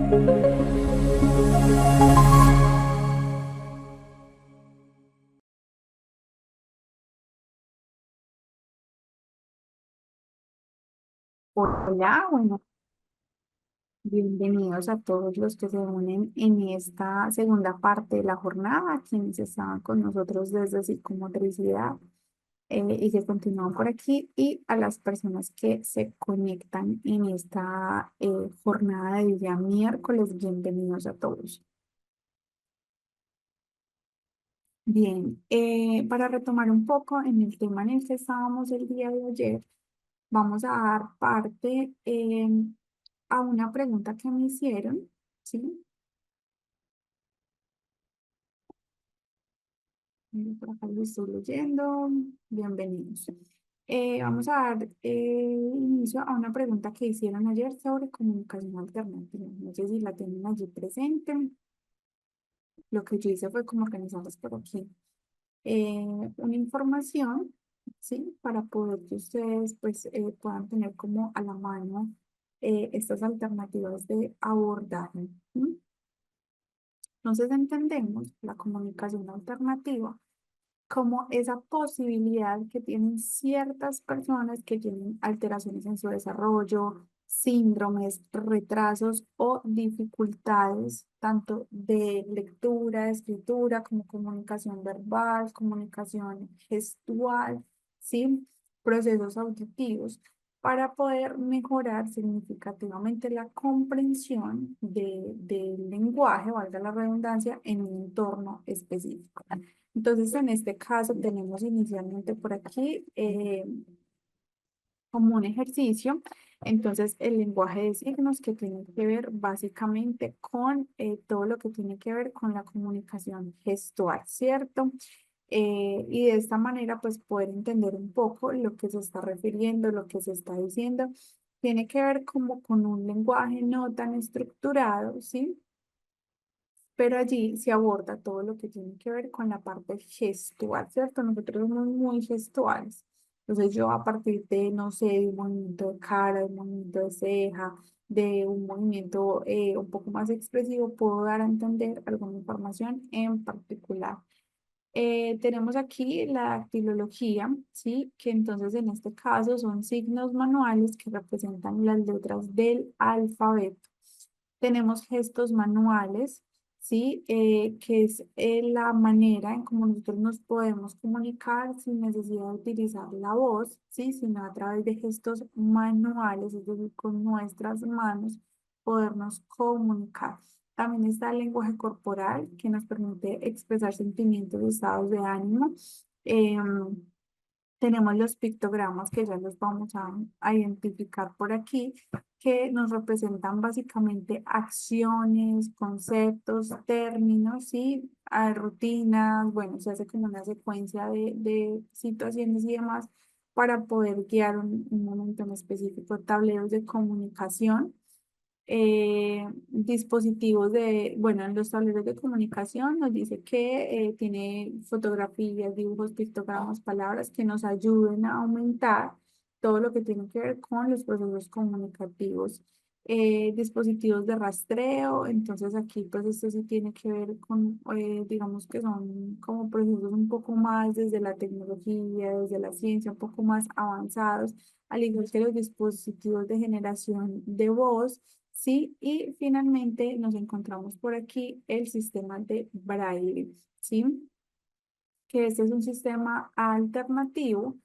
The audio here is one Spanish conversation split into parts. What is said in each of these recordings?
Hola, bueno, bienvenidos a todos los que se unen en esta segunda parte de la jornada, quienes estaban con nosotros desde psicomotricidad y que continúan por aquí, y a las personas que se conectan en esta jornada de día miércoles, bienvenidos a todos. Bien, para retomar un poco en el tema en el que estábamos el día de ayer, vamos a dar parte a una pregunta que me hicieron, ¿sí? Por acá lo estoy leyendo. Bienvenidos. Vamos a dar inicio a una pregunta que hicieron ayer sobre comunicación alternativa. No sé si la tienen allí presente. Lo que yo hice fue como organizarlas por aquí. Una información, ¿sí? Para poder que ustedes pues puedan tener como a la mano estas alternativas de abordaje. ¿Sí? Entonces entendemos la comunicación alternativa como esa posibilidad que tienen ciertas personas que tienen alteraciones en su desarrollo, síndromes, retrasos o dificultades, tanto de lectura, escritura, como comunicación verbal, comunicación gestual, ¿sí? Procesos auditivos, para poder mejorar significativamente la comprensión del lenguaje, valga la redundancia, en un entorno específico. Entonces, en este caso, tenemos inicialmente por aquí como un ejercicio. Entonces, el lenguaje de signos que tiene que ver básicamente con todo lo que tiene que ver con la comunicación gestual, ¿cierto? Y de esta manera, pues, poder entender un poco lo que se está refiriendo, lo que se está diciendo. Tiene que ver como con un lenguaje no tan estructurado, ¿sí? Pero allí se aborda todo lo que tiene que ver con la parte gestual, ¿cierto? Nosotros somos muy gestuales. Entonces yo a partir de, no sé, de un movimiento de cara, de un movimiento de ceja, de un movimiento un poco más expresivo, puedo dar a entender alguna información en particular. Tenemos aquí la dactilología, ¿sí? Que entonces en este caso son signos manuales que representan las letras del alfabeto. Tenemos gestos manuales, ¿sí? Que es la manera en cómo nosotros nos podemos comunicar sin necesidad de utilizar la voz, ¿sí? Sino a través de gestos manuales, es decir, con nuestras manos, podernos comunicar. También está el lenguaje corporal, que nos permite expresar sentimientos y estados de ánimo. Tenemos los pictogramas que ya los vamos a identificar por aquí, que nos representan básicamente acciones, conceptos, términos y rutinas. Bueno, se hace como una secuencia de situaciones y demás para poder guiar un momento en específico, tableros de comunicación, dispositivos de, bueno, en los tableros de comunicación nos dice que tiene fotografías, dibujos, pictogramas, palabras que nos ayuden a aumentar todo lo que tiene que ver con los procesos comunicativos. Dispositivos de rastreo, entonces aquí pues esto sí tiene que ver con, digamos que son como procesos un poco más desde la tecnología, desde la ciencia, un poco más avanzados, al igual que los dispositivos de generación de voz. ¿Sí? Y finalmente nos encontramos por aquí el sistema de Braille, ¿sí? Que este es un sistema alternativo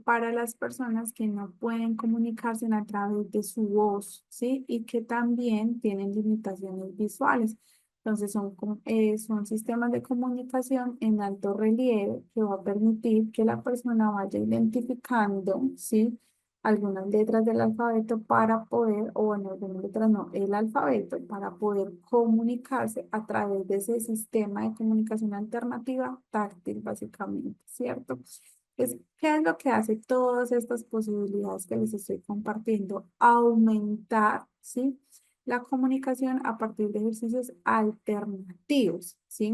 para las personas que no pueden comunicarse a través de su voz, ¿sí? Y que también tienen limitaciones visuales. Entonces son sistemas de comunicación en alto relieve que va a permitir que la persona vaya identificando, ¿sí? Algunas letras del alfabeto para poder, o bueno, algunas letras no, el alfabeto para poder comunicarse a través de ese sistema de comunicación alternativa táctil, básicamente, ¿cierto? ¿Qué es lo que hace todas estas posibilidades que les estoy compartiendo? Aumentar, ¿sí? La comunicación a partir de ejercicios alternativos, ¿sí?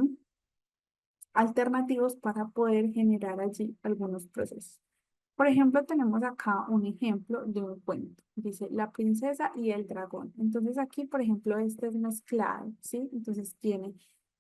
Alternativos para poder generar allí algunos procesos. Por ejemplo, tenemos acá un ejemplo de un cuento. Dice La princesa y el dragón. Entonces aquí, por ejemplo, este es mezclado, ¿sí? Entonces tiene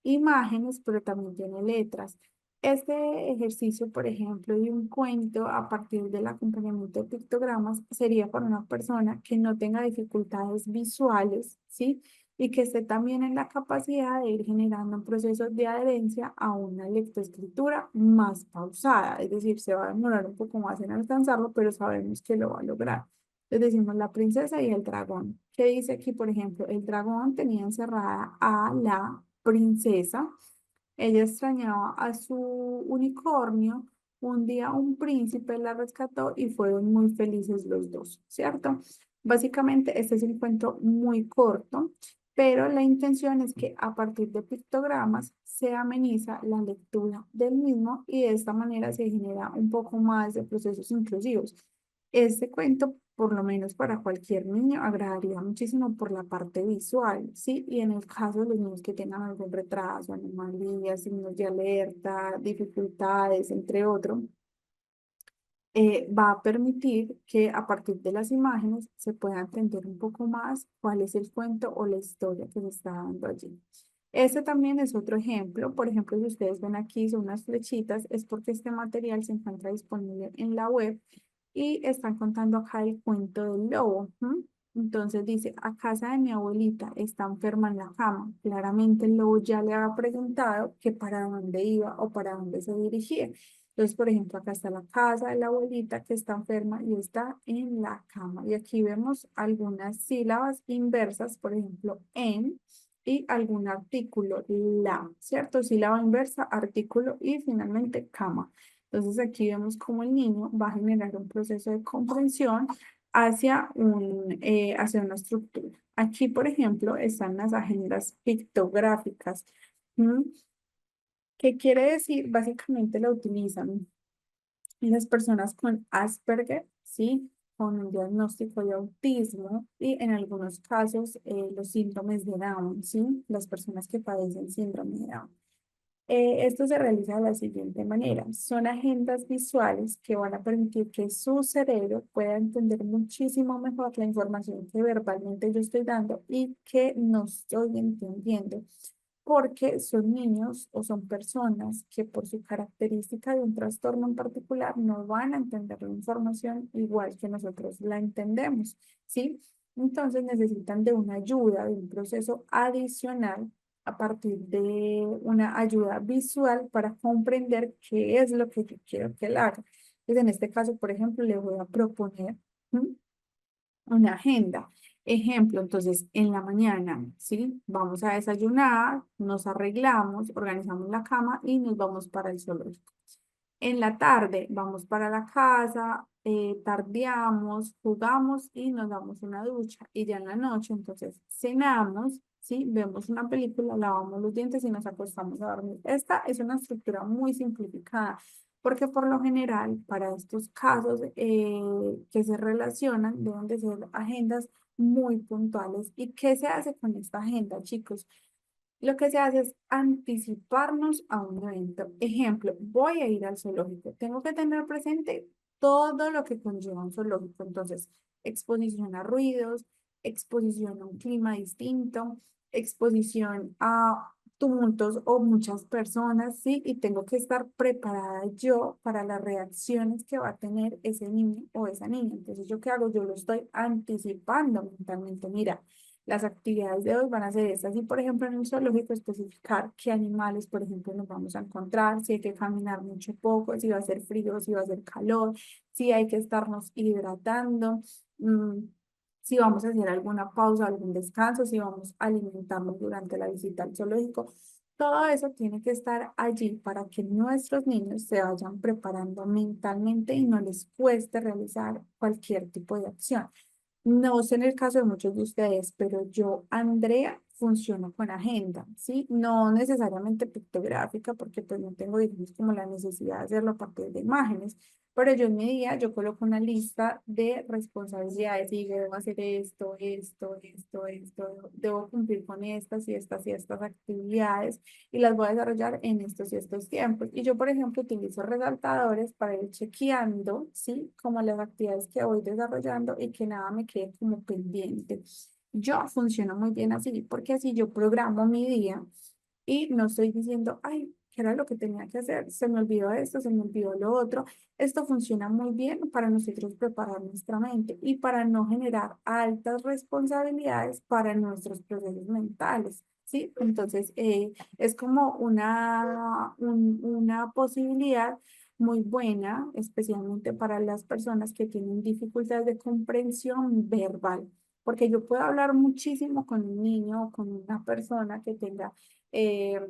imágenes, pero también tiene letras. Este ejercicio, por ejemplo, de un cuento a partir del acompañamiento de pictogramas sería para una persona que no tenga dificultades visuales, ¿sí? Y que esté también en la capacidad de ir generando un proceso de adherencia a una lectoescritura más pausada, es decir, se va a demorar un poco más en alcanzarlo, pero sabemos que lo va a lograr. Entonces decimos la princesa y el dragón. ¿Qué dice aquí, por ejemplo? El dragón tenía encerrada a la princesa. Ella extrañaba a su unicornio. Un día un príncipe la rescató y fueron muy felices los dos, ¿cierto? Básicamente, este es un cuento muy corto, pero la intención es que a partir de pictogramas se ameniza la lectura del mismo y de esta manera se genera un poco más de procesos inclusivos. Este cuento, por lo menos para cualquier niño, agradaría muchísimo por la parte visual, ¿sí? Y en el caso de los niños que tengan algún retraso, anomalías, signos de alerta, dificultades, entre otros, va a permitir que a partir de las imágenes se pueda entender un poco más cuál es el cuento o la historia que se está dando allí. Este también es otro ejemplo. Por ejemplo, si ustedes ven aquí son unas flechitas, es porque este material se encuentra disponible en la web y están contando acá el cuento del lobo. ¿M? Entonces dice, a casa de mi abuelita está enferma en la cama. Claramente el lobo ya le había preguntado que para dónde iba o para dónde se dirigía. Entonces, por ejemplo, acá está la casa de la abuelita que está enferma y está en la cama. Y aquí vemos algunas sílabas inversas, por ejemplo, en y algún artículo, la, ¿cierto? Sílaba inversa, artículo y finalmente cama. Entonces aquí vemos cómo el niño va a generar un proceso de comprensión hacia una estructura. Aquí, por ejemplo, están las agendas pictográficas. ¿Mm? ¿Qué quiere decir? Básicamente la utilizan las personas con Asperger, ¿sí? Con un diagnóstico de autismo y en algunos casos los síndromes de Down, ¿sí? Las personas que padecen síndrome de Down. Esto se realiza de la siguiente manera. Son agendas visuales que van a permitir que su cerebro pueda entender muchísimo mejor la información que verbalmente yo estoy dando y que no estoy entendiendo, porque son niños o son personas que por su característica de un trastorno en particular no van a entender la información igual que nosotros la entendemos, ¿sí? Entonces necesitan de una ayuda, de un proceso adicional a partir de una ayuda visual para comprender qué es lo que yo quiero que él haga. Entonces, en este caso, por ejemplo, le voy a proponer una agenda. Ejemplo, entonces, en la mañana, ¿sí? Vamos a desayunar, nos arreglamos, organizamos la cama y nos vamos para el zoológico. En la tarde vamos para la casa, tardeamos, jugamos y nos damos una ducha. Y ya en la noche, entonces, cenamos, ¿sí? Vemos una película, lavamos los dientes y nos acostamos a dormir. Esta es una estructura muy simplificada, porque por lo general, para estos casos que se relacionan, deben de ser agendas muy puntuales. ¿Y qué se hace con esta agenda, chicos? Lo que se hace es anticiparnos a un evento. Ejemplo, voy a ir al zoológico. Tengo que tener presente todo lo que conlleva un zoológico. Entonces, exposición a ruidos, exposición a un clima distinto, exposición a tumultos o muchas personas, ¿sí? Y tengo que estar preparada yo para las reacciones que va a tener ese niño o esa niña. Entonces, ¿yo qué hago? Yo lo estoy anticipando mentalmente. Mira, las actividades de hoy van a ser estas. Y, por ejemplo, en un zoológico especificar qué animales, por ejemplo, nos vamos a encontrar, si hay que caminar mucho o poco, si va a ser frío, si va a ser calor, si hay que estarnos hidratando, mm, si vamos a hacer alguna pausa, algún descanso, si vamos a alimentarnos durante la visita al zoológico. Todo eso tiene que estar allí para que nuestros niños se vayan preparando mentalmente y no les cueste realizar cualquier tipo de acción. No sé en el caso de muchos de ustedes, pero yo, Andrea, funciono con agenda, ¿sí? No necesariamente pictográfica, porque pues no tengo, digamos, como la necesidad de hacerlo a partir de imágenes, pero yo en mi día, yo coloco una lista de responsabilidades y digo, debo hacer esto, debo cumplir con estas y estas actividades y las voy a desarrollar en estos y estos tiempos. Y yo, por ejemplo, utilizo resaltadores para ir chequeando, ¿sí? Como las actividades que voy desarrollando y que nada me quede como pendiente. Yo funciono muy bien así, porque así yo programo mi día y no estoy diciendo, ay, ¿qué era lo que tenía que hacer? Se me olvidó esto, se me olvidó lo otro. Esto funciona muy bien para nosotros preparar nuestra mente y para no generar altas responsabilidades para nuestros procesos mentales, ¿sí? Entonces, es como una posibilidad muy buena, especialmente para las personas que tienen dificultades de comprensión verbal, porque yo puedo hablar muchísimo con un niño o con una persona que tenga eh,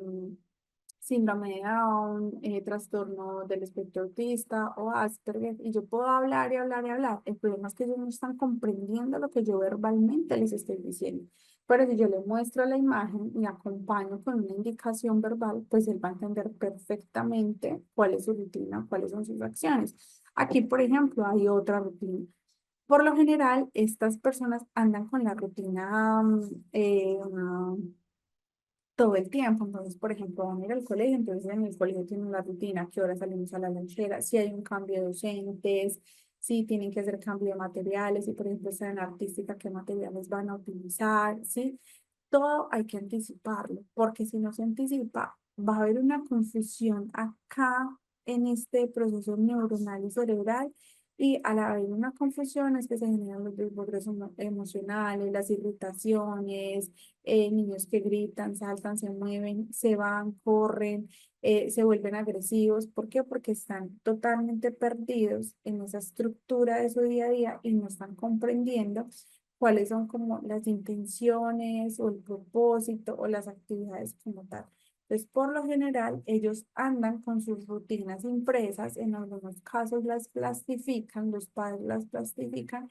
síndrome de Down, trastorno del espectro autista o Asperger, y yo puedo hablar y hablar y hablar. El problema es que ellos no están comprendiendo lo que yo verbalmente les estoy diciendo. Pero si yo le muestro la imagen y acompaño con una indicación verbal, pues él va a entender perfectamente cuál es su rutina, cuáles son sus acciones. Aquí, por ejemplo, hay otra rutina. Por lo general, estas personas andan con la rutina todo el tiempo. Entonces, por ejemplo, van a ir al colegio, entonces en el colegio tienen la rutina, a qué hora salimos a la lonchera, si hay un cambio de docentes, si tienen que hacer cambio de materiales, si por ejemplo están en artística, qué materiales van a utilizar, ¿sí? Todo hay que anticiparlo, porque si no se anticipa, va a haber una confusión acá en este proceso neuronal y cerebral. Y al haber una confusión es que se generan los desbordes emocionales, las irritaciones, niños que gritan, saltan, se mueven, se van, corren, se vuelven agresivos. ¿Por qué? Porque están totalmente perdidos en esa estructura de su día a día y no están comprendiendo cuáles son como las intenciones o el propósito o las actividades como tal. Entonces, por lo general, ellos andan con sus rutinas impresas, en algunos casos las plastifican, los padres las plastifican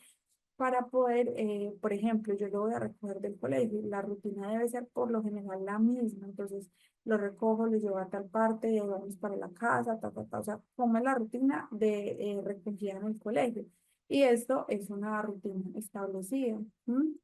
para poder, por ejemplo, yo lo voy a recoger del colegio, la rutina debe ser por lo general la misma, entonces lo recojo, lo llevo a tal parte, y vamos para la casa, o sea, como es la rutina de recogida en el colegio. Y esto es una rutina establecida. ¿M?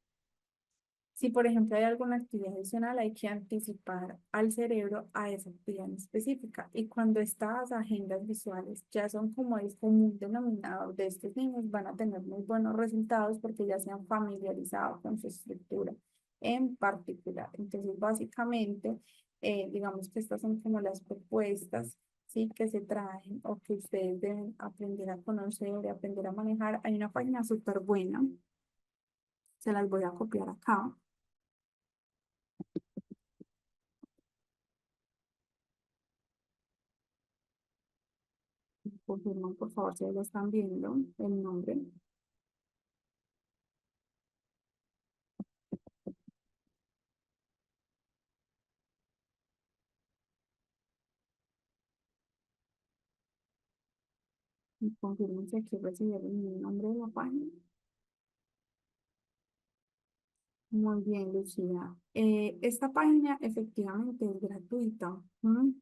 Si, por ejemplo, hay alguna actividad adicional, hay que anticipar al cerebro a esa actividad en específica. Y cuando estas agendas visuales ya son como el común denominador de estos niños, van a tener muy buenos resultados porque ya se han familiarizado con su estructura en particular. Entonces, básicamente, digamos que estas son como las propuestas, ¿sí? Que se traen o que ustedes deben aprender a conocer y aprender a manejar. Hay una página súper buena, se las voy a copiar acá. Confirman, por favor, si lo están viendo, el nombre. Y confirmen si aquí recibieron el nombre de la página. Muy bien, Lucía. Esta página efectivamente es gratuita. ¿M?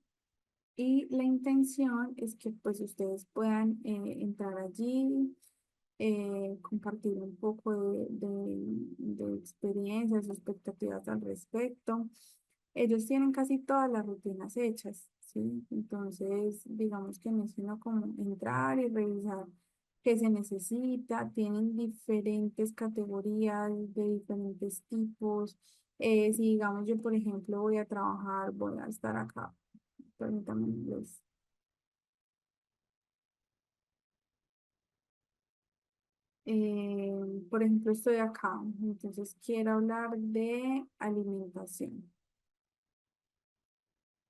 Y la intención es que pues ustedes puedan entrar allí, compartir un poco de experiencias, expectativas al respecto. Ellos tienen casi todas las rutinas hechas, ¿sí? Entonces, digamos que no es sino como entrar y revisar qué se necesita. Tienen diferentes categorías de diferentes tipos. Si digamos yo, por ejemplo, voy a trabajar, voy a estar acá. Permítanme, por ejemplo, estoy acá, entonces quiero hablar de alimentación.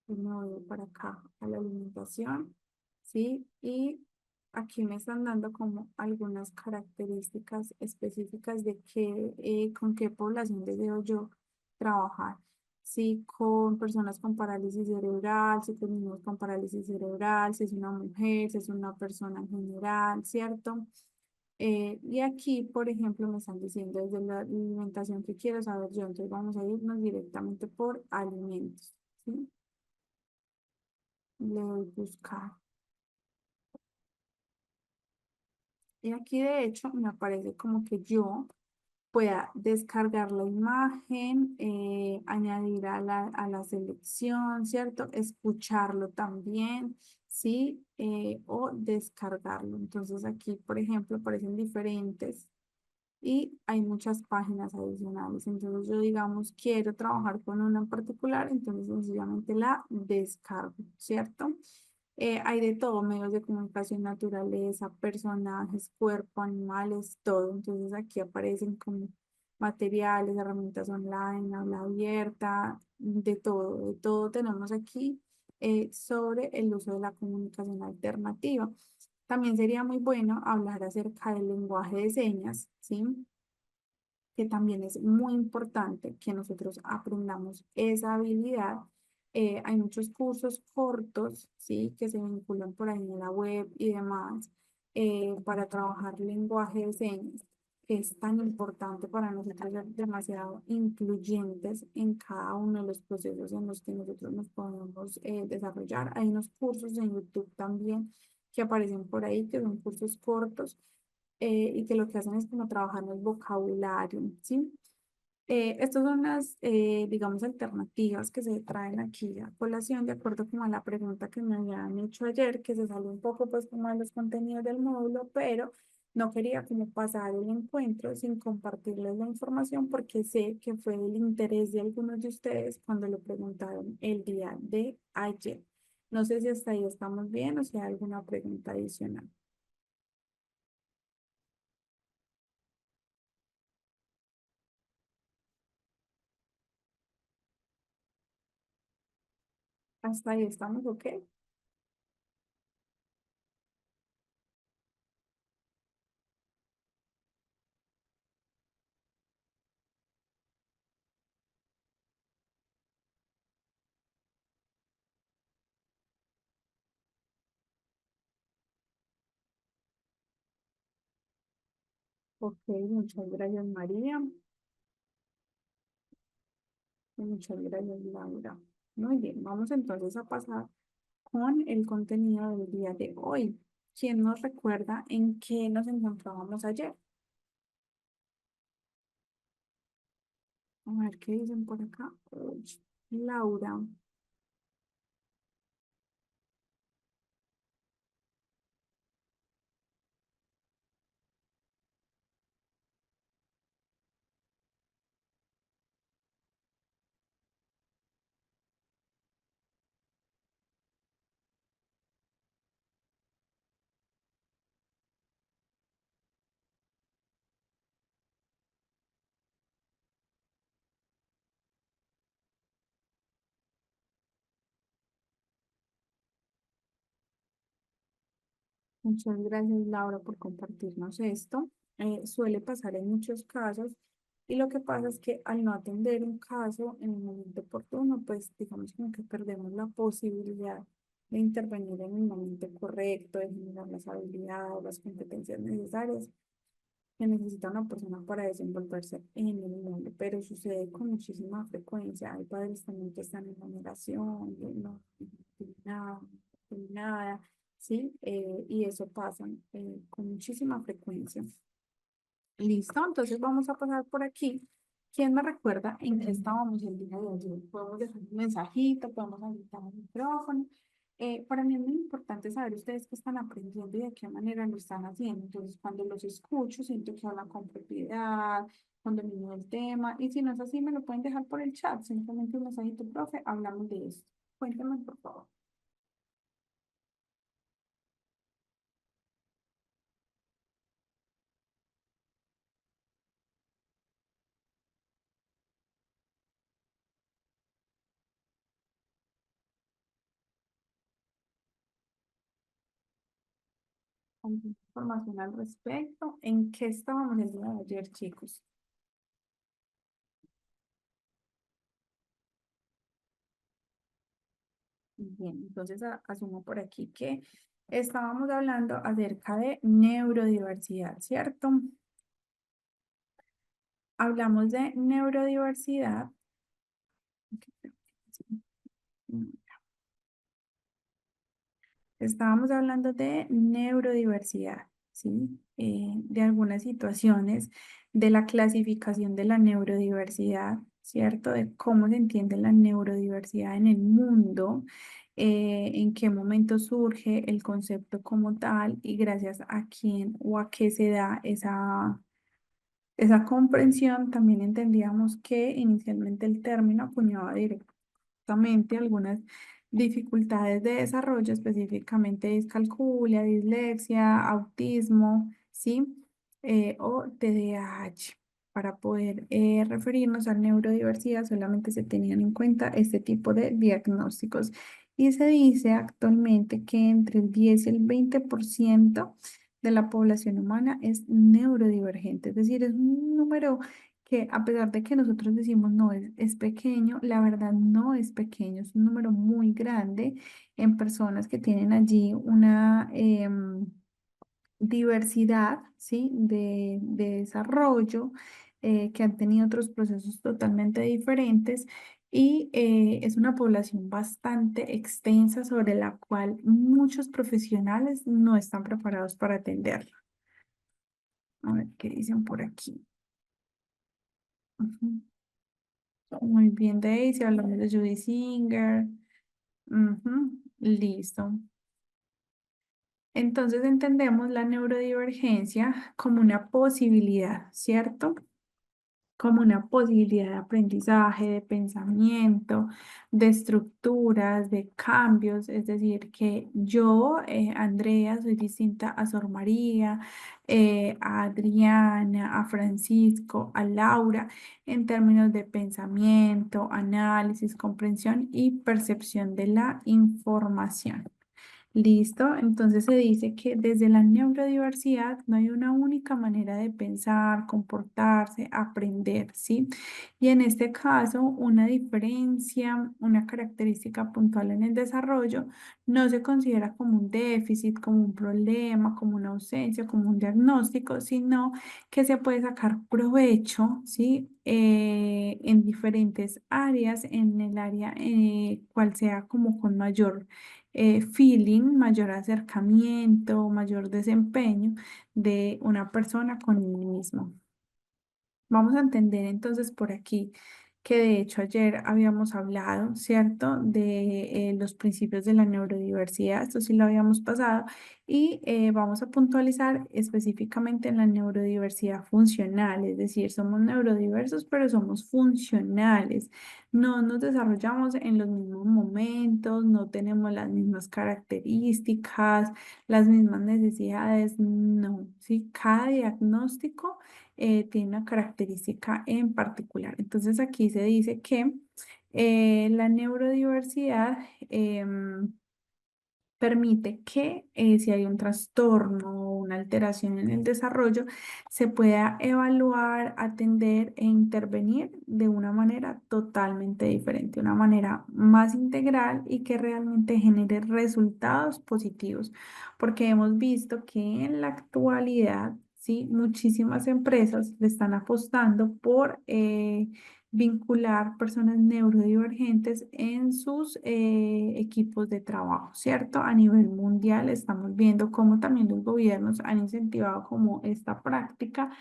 Y me voy para acá a la alimentación, ¿sí? Y aquí me están dando como algunas características específicas de qué, con qué población deseo yo trabajar. Si con personas con parálisis cerebral, si con niños con parálisis cerebral, si es una mujer, si es una persona en general, ¿cierto? Y aquí, por ejemplo, me están diciendo desde la alimentación que quiero saber yo, entonces vamos a irnos directamente por alimentos, ¿sí? Le doy buscar. Y aquí, de hecho, me aparece como que yo pueda descargar la imagen, añadir a la selección, ¿cierto? Escucharlo también, ¿sí? O descargarlo. Entonces aquí, por ejemplo, aparecen diferentes y hay muchas páginas adicionales. Entonces yo, digamos, quiero trabajar con una en particular, entonces sencillamente la descargo, ¿cierto? Hay de todo, medios de comunicación, naturaleza, personajes, cuerpo, animales, todo. Entonces aquí aparecen como materiales, herramientas online, habla abierta, de todo tenemos aquí sobre el uso de la comunicación alternativa. También sería muy bueno hablar acerca del lenguaje de señas, ¿sí? Que también es muy importante que nosotros aprendamos esa habilidad. Hay muchos cursos cortos, ¿sí? Que se vinculan por ahí en la web y demás para trabajar lenguaje de señas, que es tan importante para nosotros ser demasiado incluyentes en cada uno de los procesos en los que nosotros nos podemos desarrollar. Hay unos cursos en YouTube también que aparecen por ahí, que son cursos cortos y que lo que hacen es como trabajar en el vocabulario, ¿sí? Estas son las, digamos, alternativas que se traen aquí a colación, de acuerdo como a la pregunta que me habían hecho ayer, que se salió un poco pues como de los contenidos del módulo, pero no quería como pasar el encuentro sin compartirles la información porque sé que fue del interés de algunos de ustedes cuando lo preguntaron el día de ayer. No sé si hasta ahí estamos bien o si hay alguna pregunta adicional. Hasta ahí estamos, ¿ok? Ok, muchas gracias María, y muchas gracias Laura. Muy bien, vamos entonces a pasar con el contenido del día de hoy. ¿Quién nos recuerda en qué nos encontrábamos ayer? A ver qué dicen por acá. Uy, Laura, muchas gracias Laura por compartirnos esto. Suele pasar en muchos casos y lo que pasa es que al no atender un caso en el momento oportuno, pues digamos como que perdemos la posibilidad de intervenir en el momento correcto, de generar las habilidades, las competencias necesarias que necesita una persona para desenvolverse en el mundo, pero sucede con muchísima frecuencia. Hay padres también que están en la negación, de no, nada, nada, ¿sí? Y eso pasa con muchísima frecuencia. Listo, entonces vamos a pasar por aquí. ¿Quién me recuerda en qué estábamos el día de ayer? Podemos dejar un mensajito, podemos habilitar el micrófono. Para mí es muy importante saber ustedes qué están aprendiendo y de qué manera lo están haciendo. Entonces, cuando los escucho, siento que hablan con propiedad, con dominio del tema. Y si no es así, me lo pueden dejar por el chat. Simplemente un mensajito, profe, hablamos de esto. Cuéntame, por favor. ¿Alguna información al respecto? ¿En qué estábamos el día de ayer, chicos? Bien, entonces asumo por aquí que Estábamos hablando acerca de neurodiversidad, ¿cierto? Hablamos de neurodiversidad. Estábamos hablando de neurodiversidad, ¿sí? De algunas situaciones de la clasificación de la neurodiversidad, ¿cierto? De cómo se entiende la neurodiversidad en el mundo, en qué momento surge el concepto como tal y gracias a quién o a qué se da esa comprensión. También entendíamos que inicialmente el término acuñaba directamente algunas dificultades de desarrollo, específicamente discalculia, dislexia, autismo, ¿sí? O TDAH. Para poder referirnos a neurodiversidad, solamente se tenían en cuenta este tipo de diagnósticos. Y se dice actualmente que entre el 10 y el 20% de la población humana es neurodivergente, es decir, es un número que a pesar de que nosotros decimos no es pequeño, la verdad no es pequeño, es un número muy grande en personas que tienen allí una diversidad, ¿sí? de desarrollo, que han tenido otros procesos totalmente diferentes. Y es una población bastante extensa sobre la cual muchos profesionales no están preparados para atenderla. A ver qué dicen por aquí. Ujú. Muy bien, Daisy, hablamos de Judy Singer. Ujú, listo. Entonces entendemos la neurodivergencia como una posibilidad, ¿cierto? Como una posibilidad de aprendizaje, de pensamiento, de estructuras, de cambios. Es decir, que yo, Andrea, soy distinta a Sor María, a Adriana, a Francisco, a Laura, en términos de pensamiento, análisis, comprensión y percepción de la información. Listo, entonces se dice que desde la neurodiversidad no hay una única manera de pensar, comportarse, aprender, ¿sí? Y en este caso, una diferencia, una característica puntual en el desarrollo no se considera como un déficit, como un problema, como una ausencia, como un diagnóstico, sino que se puede sacar provecho, ¿sí? En diferentes áreas, en el área cual sea como con mayor feeling, mayor acercamiento, mayor desempeño de una persona con el mismo. Vamos a entender entonces por aquí que de hecho ayer habíamos hablado, ¿cierto? De los principios de la neurodiversidad, esto sí lo habíamos pasado, y vamos a puntualizar específicamente en la neurodiversidad funcional, es decir, somos neurodiversos, pero somos funcionales, no nos desarrollamos en los mismos momentos, no tenemos las mismas características, las mismas necesidades, no, ¿sí? Cada diagnóstico tiene una característica en particular. Entonces aquí se dice que la neurodiversidad permite que si hay un trastorno o una alteración en el desarrollo, se pueda evaluar, atender e intervenir de una manera totalmente diferente, una manera más integral y que realmente genere resultados positivos, porque hemos visto que en la actualidad, sí, muchísimas empresas le están apostando por vincular personas neurodivergentes en sus equipos de trabajo, ¿cierto? A nivel mundial estamos viendo cómo también los gobiernos han incentivado como esta práctica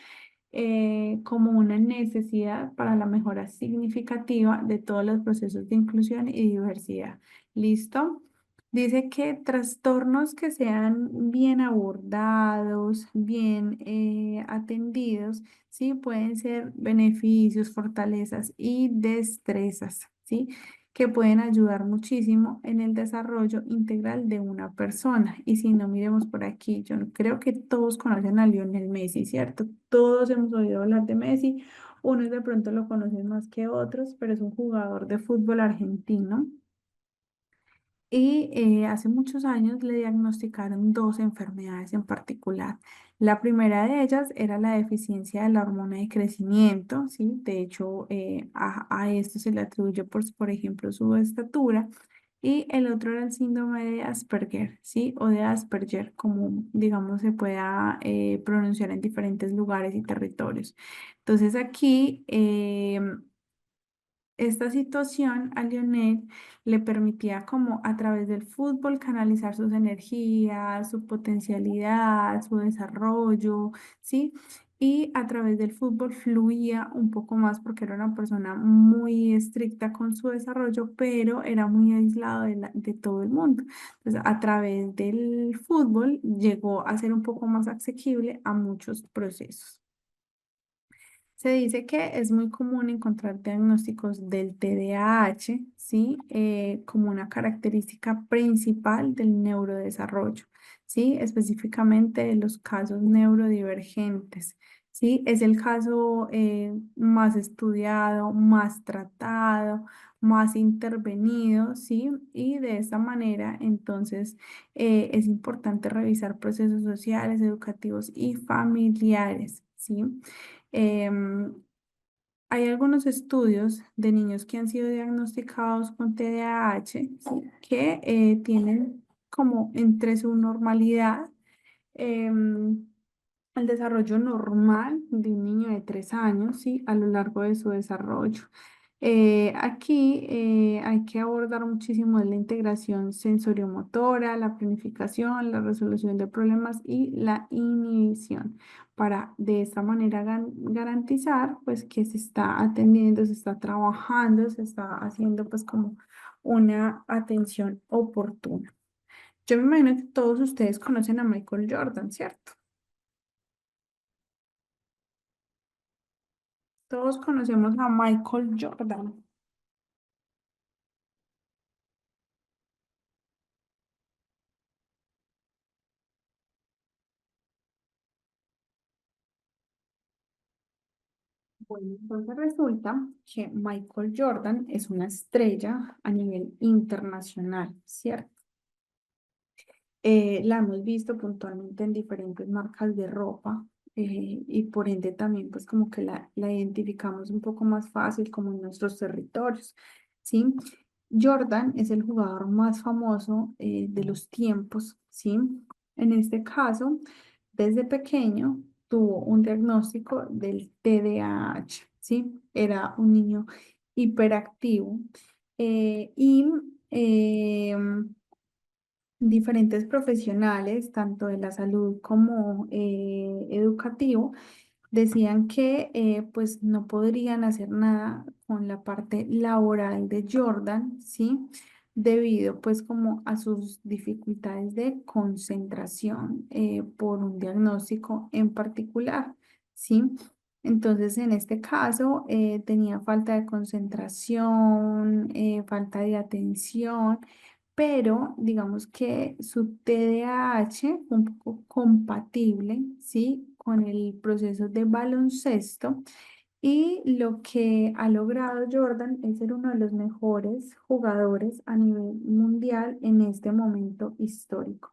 como una necesidad para la mejora significativa de todos los procesos de inclusión y diversidad. ¿Listo? Dice que trastornos que sean bien abordados, bien atendidos, ¿sí? Pueden ser beneficios, fortalezas y destrezas, ¿sí? Que pueden ayudar muchísimo en el desarrollo integral de una persona. Y si no, miremos por aquí, yo creo que todos conocen a Lionel Messi, ¿cierto? Todos hemos oído hablar de Messi, unos de pronto lo conocen más que otros, pero es un jugador de fútbol argentino y hace muchos años le diagnosticaron dos enfermedades en particular. La primera de ellas era la deficiencia de la hormona de crecimiento, ¿sí? De hecho, a esto se le atribuye, por ejemplo, su estatura. y el otro era el síndrome de Asperger, ¿sí? O de Asperger, como digamos se pueda pronunciar en diferentes lugares y territorios. Entonces aquí esta situación a Lionel le permitía como a través del fútbol canalizar sus energías, su potencialidad, su desarrollo, ¿sí? Y a través del fútbol fluía un poco más porque era una persona muy estricta con su desarrollo, pero era muy aislado de todo el mundo. Entonces, a través del fútbol llegó a ser un poco más asequible a muchos procesos. Se dice que es muy común encontrar diagnósticos del TDAH, ¿sí? Como una característica principal del neurodesarrollo, ¿sí? Específicamente de los casos neurodivergentes, ¿sí? Es el caso más estudiado, más tratado, más intervenido, ¿sí? Y de esta manera, entonces, es importante revisar procesos sociales, educativos y familiares, ¿sí? Em, Hay algunos estudios de niños que han sido diagnosticados con TDAH, ¿sí? Que tienen como entre su normalidad em, el desarrollo normal de un niño de 3 años, ¿sí? A lo largo de su desarrollo. Aquí hay que abordar muchísimo de la integración sensoriomotora, la planificación, la resolución de problemas y la inhibición para de esta manera garantizar pues que se está atendiendo, se está trabajando, se está haciendo pues como una atención oportuna. Yo me imagino que todos ustedes conocen a Michael Jordan, ¿cierto? Todos conocemos a Michael Jordan. Bueno, entonces resulta que Michael Jordan es una estrella a nivel internacional, ¿cierto? La hemos visto puntualmente en diferentes marcas de ropa y por ende también pues como que la identificamos un poco más fácil como en nuestros territorios, ¿sí? Jordan es el jugador más famoso de los tiempos, ¿sí? En este caso, desde pequeño tuvo un diagnóstico del TDAH, ¿sí? Era un niño hiperactivo y diferentes profesionales, tanto de la salud como educativo, decían que pues no podrían hacer nada con la parte laboral de Jordan, ¿sí? Debido pues como a sus dificultades de concentración por un diagnóstico en particular, ¿sí? Entonces, en este caso, tenía falta de concentración, falta de atención, pero digamos que su TDAH fue un poco compatible, ¿sí? Con el proceso de baloncesto y lo que ha logrado Jordan es ser uno de los mejores jugadores a nivel mundial en este momento histórico.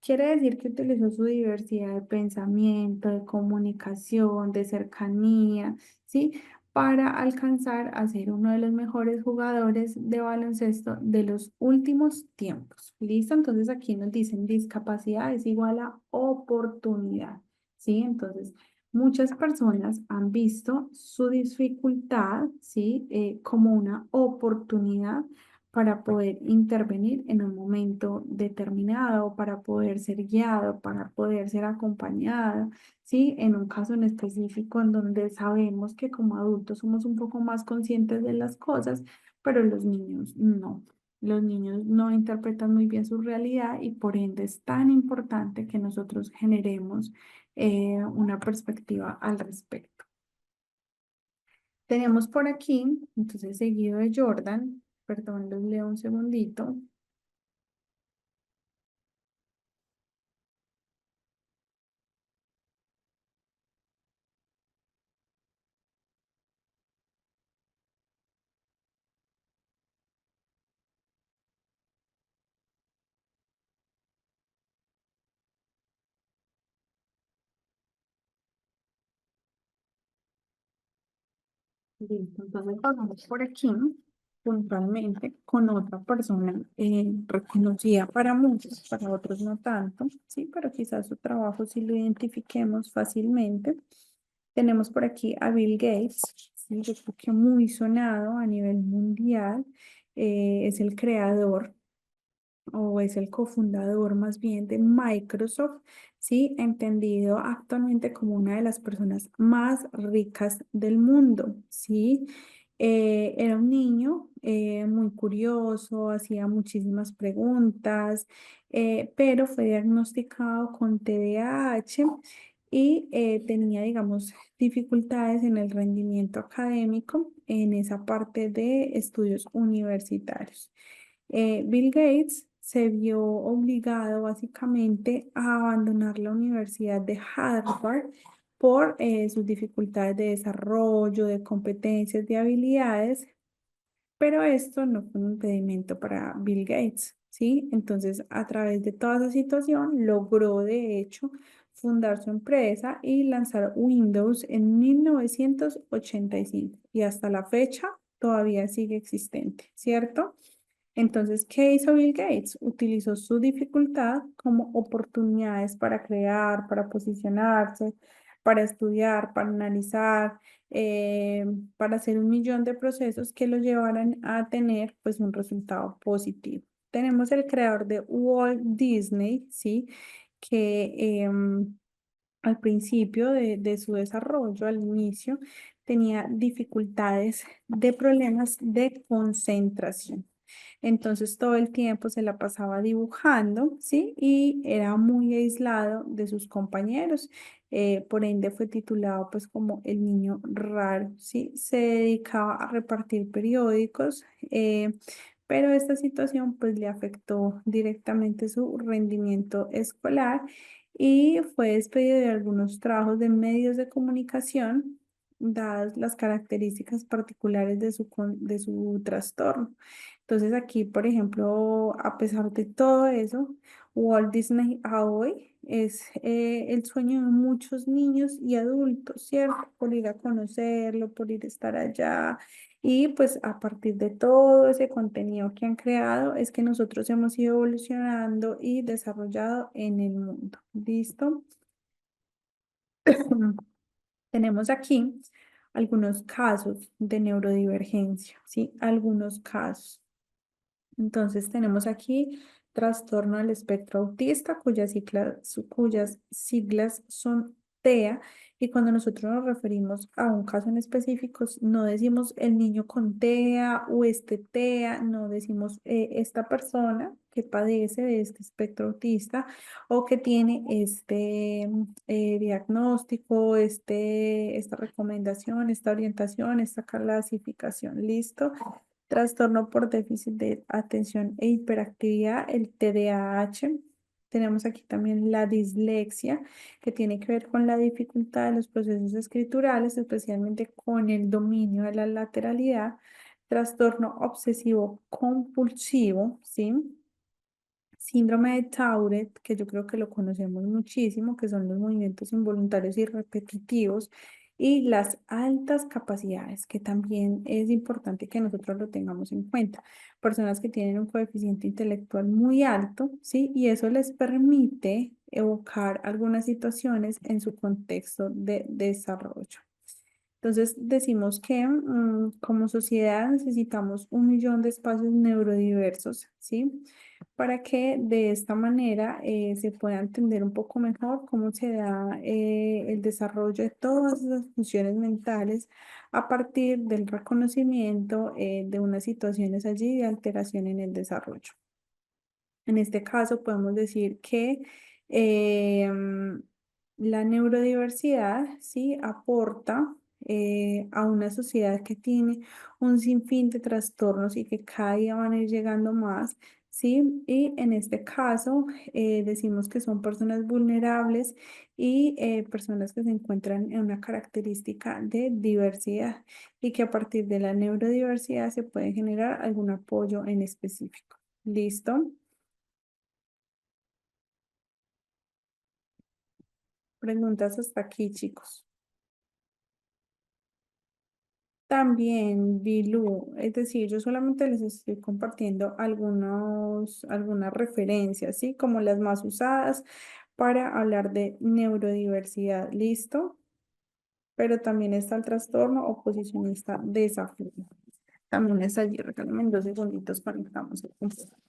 Quiere decir que utilizó su diversidad de pensamiento, de comunicación, de cercanía, ¿sí? Para alcanzar a ser uno de los mejores jugadores de baloncesto de los últimos tiempos. ¿Listo? Entonces aquí nos dicen discapacidad es igual a oportunidad, ¿sí? Entonces, muchas personas han visto su dificultad, ¿sí? Como una oportunidad para poder intervenir en un momento determinado, para poder ser guiado, para poder ser acompañado, ¿sí? En un caso en específico en donde sabemos que como adultos somos un poco más conscientes de las cosas, pero los niños no. Los niños no interpretan muy bien su realidad y por ende es tan importante que nosotros generemos una perspectiva al respecto. Tenemos por aquí, entonces seguido de Jordan, perdón, los leo un segundito. Listo, entonces pasamos por aquí. puntualmente con otra persona reconocida para muchos, para otros no tanto, sí, pero quizás su trabajo sí lo identifiquemos fácilmente. Tenemos por aquí a Bill Gates, sí, yo creo que muy sonado a nivel mundial, es el creador o es el cofundador más bien de Microsoft, ¿sí? Entendido actualmente como una de las personas más ricas del mundo, ¿sí? Era un niño muy curioso, hacía muchísimas preguntas, pero fue diagnosticado con TDAH y tenía, digamos, dificultades en el rendimiento académico en esa parte de estudios universitarios. Bill Gates se vio obligado básicamente a abandonar la Universidad de Harvard por sus dificultades de desarrollo, de competencias, de habilidades, pero esto no fue un impedimento para Bill Gates, ¿sí? Entonces, a través de toda esa situación, logró de hecho fundar su empresa y lanzar Windows en 1985 y hasta la fecha todavía sigue existente, ¿cierto? Entonces, ¿qué hizo Bill Gates? Utilizó su dificultad como oportunidades para crear, para posicionarse, para estudiar, para analizar, eh, para hacer un millón de procesos que lo llevaran a tener pues un resultado positivo. Tenemos el creador de Walt Disney, ¿sí? Que al principio de su desarrollo, al inicio, tenía dificultades de problemas de concentración. Entonces todo el tiempo se la pasaba dibujando, ¿sí? Y era muy aislado de sus compañeros. Por ende fue titulado pues como el niño raro, ¿sí? Se dedicaba a repartir periódicos, pero esta situación pues le afectó directamente su rendimiento escolar y fue despedido de algunos trabajos de medios de comunicación, dadas las características particulares de su trastorno. Entonces aquí, por ejemplo, a pesar de todo eso, Walt Disney a hoy es el sueño de muchos niños y adultos, ¿cierto? Por ir a conocerlo, por ir a estar allá. Y pues a partir de todo ese contenido que han creado, es que nosotros hemos ido evolucionando y desarrollado en el mundo. ¿Listo? Tenemos aquí algunos casos de neurodivergencia, ¿sí? Algunos casos. Entonces tenemos aquí trastorno del espectro autista, cuyas siglas son TEA, y cuando nosotros nos referimos a un caso en específico, no decimos el niño con TEA o este TEA, no decimos esta persona que padece de este espectro autista o que tiene este diagnóstico, esta recomendación, esta orientación, esta clasificación. ¿Listo? Trastorno por déficit de atención e hiperactividad, el TDAH. Tenemos aquí también la dislexia, que tiene que ver con la dificultad de los procesos escriturales, especialmente con el dominio de la lateralidad. Trastorno obsesivo compulsivo, ¿sí? Síndrome de Tourette, que yo creo que lo conocemos muchísimo, que son los movimientos involuntarios y repetitivos, y las altas capacidades, que también es importante que nosotros lo tengamos en cuenta. Personas que tienen un coeficiente intelectual muy alto, ¿sí? Y eso les permite evocar algunas situaciones en su contexto de desarrollo. Entonces decimos que como sociedad necesitamos 1 millón de espacios neurodiversos, ¿sí? Para que de esta manera se pueda entender un poco mejor cómo se da el desarrollo de todas esas funciones mentales a partir del reconocimiento de unas situaciones allí de alteración en el desarrollo. En este caso podemos decir que la neurodiversidad sí aporta a una sociedad que tiene un sinfín de trastornos y que cada día van a ir llegando más, ¿sí? Y en este caso decimos que son personas vulnerables y personas que se encuentran en una característica de diversidad y que a partir de la neurodiversidad se puede generar algún apoyo en específico. ¿Listo? Preguntas hasta aquí, chicos. también, Bilú, es decir, yo solamente les estoy compartiendo algunas referencias, ¿sí? Como las más usadas para hablar de neurodiversidad, ¿listo? Pero también está el trastorno oposicionista desafiante. También está allí, regálame 2 segunditos, conectamos el computador.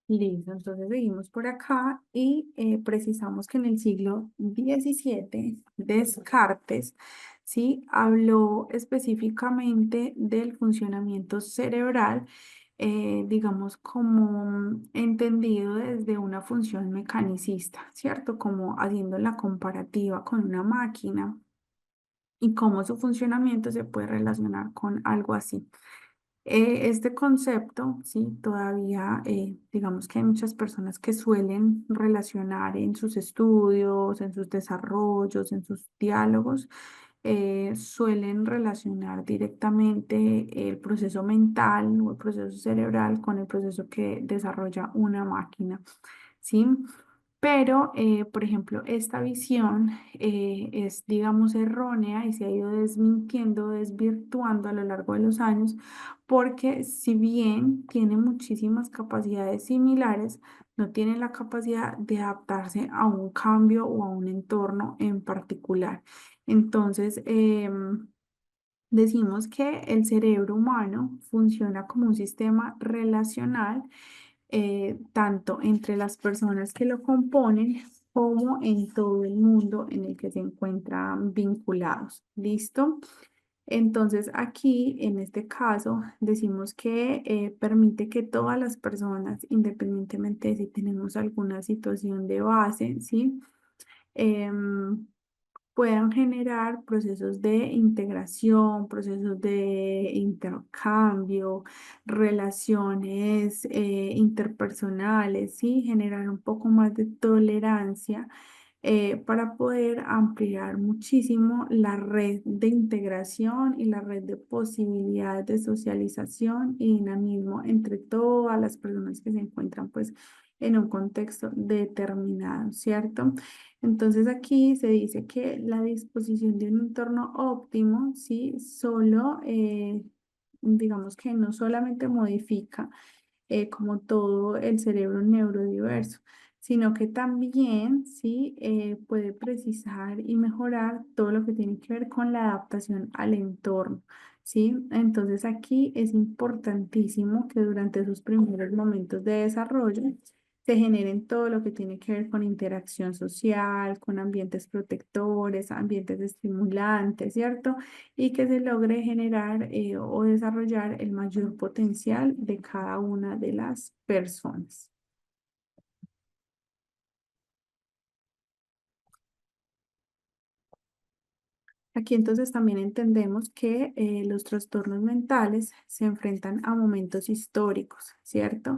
Listo, entonces seguimos por acá y precisamos que en el siglo XVII Descartes, ¿sí? Habló específicamente del funcionamiento cerebral, digamos, como entendido desde una función mecanicista, ¿cierto? Como haciendo la comparativa con una máquina y cómo su funcionamiento se puede relacionar con algo así. Este concepto, sí, todavía, digamos que hay muchas personas que suelen relacionar en sus estudios, en sus desarrollos, en sus diálogos, suelen relacionar directamente el proceso mental o el proceso cerebral con el proceso que desarrolla una máquina, ¿sí? Pero, por ejemplo, esta visión es, digamos, errónea y se ha ido desmintiendo, desvirtuando a lo largo de los años, porque si bien tiene muchísimas capacidades similares, no tiene la capacidad de adaptarse a un cambio o a un entorno en particular. Entonces, decimos que el cerebro humano funciona como un sistema relacional, tanto entre las personas que lo componen como en todo el mundo en el que se encuentran vinculados. ¿Listo? Entonces aquí, en este caso, decimos que permite que todas las personas, independientemente de si tenemos alguna situación de base, ¿sí? Em, puedan generar procesos de integración, procesos de intercambio, relaciones interpersonales, ¿sí? Generar un poco más de tolerancia para poder ampliar muchísimo la red de integración y la red de posibilidades de socialización y dinamismo entre todas las personas que se encuentran pues en un contexto determinado, ¿cierto? Entonces aquí se dice que la disposición de un entorno óptimo, ¿sí? Solo, digamos que no solamente modifica como todo el cerebro neurodiverso, sino que también, ¿sí? Puede precisar y mejorar todo lo que tiene que ver con la adaptación al entorno. ¿Sí? Entonces aquí es importantísimo que durante sus primeros momentos de desarrollo se generen todo lo que tiene que ver con interacción social, con ambientes protectores, ambientes estimulantes, ¿cierto? Y que se logre generar o desarrollar el mayor potencial de cada una de las personas. Aquí entonces también entendemos que los trastornos mentales se enfrentan a momentos históricos, ¿cierto?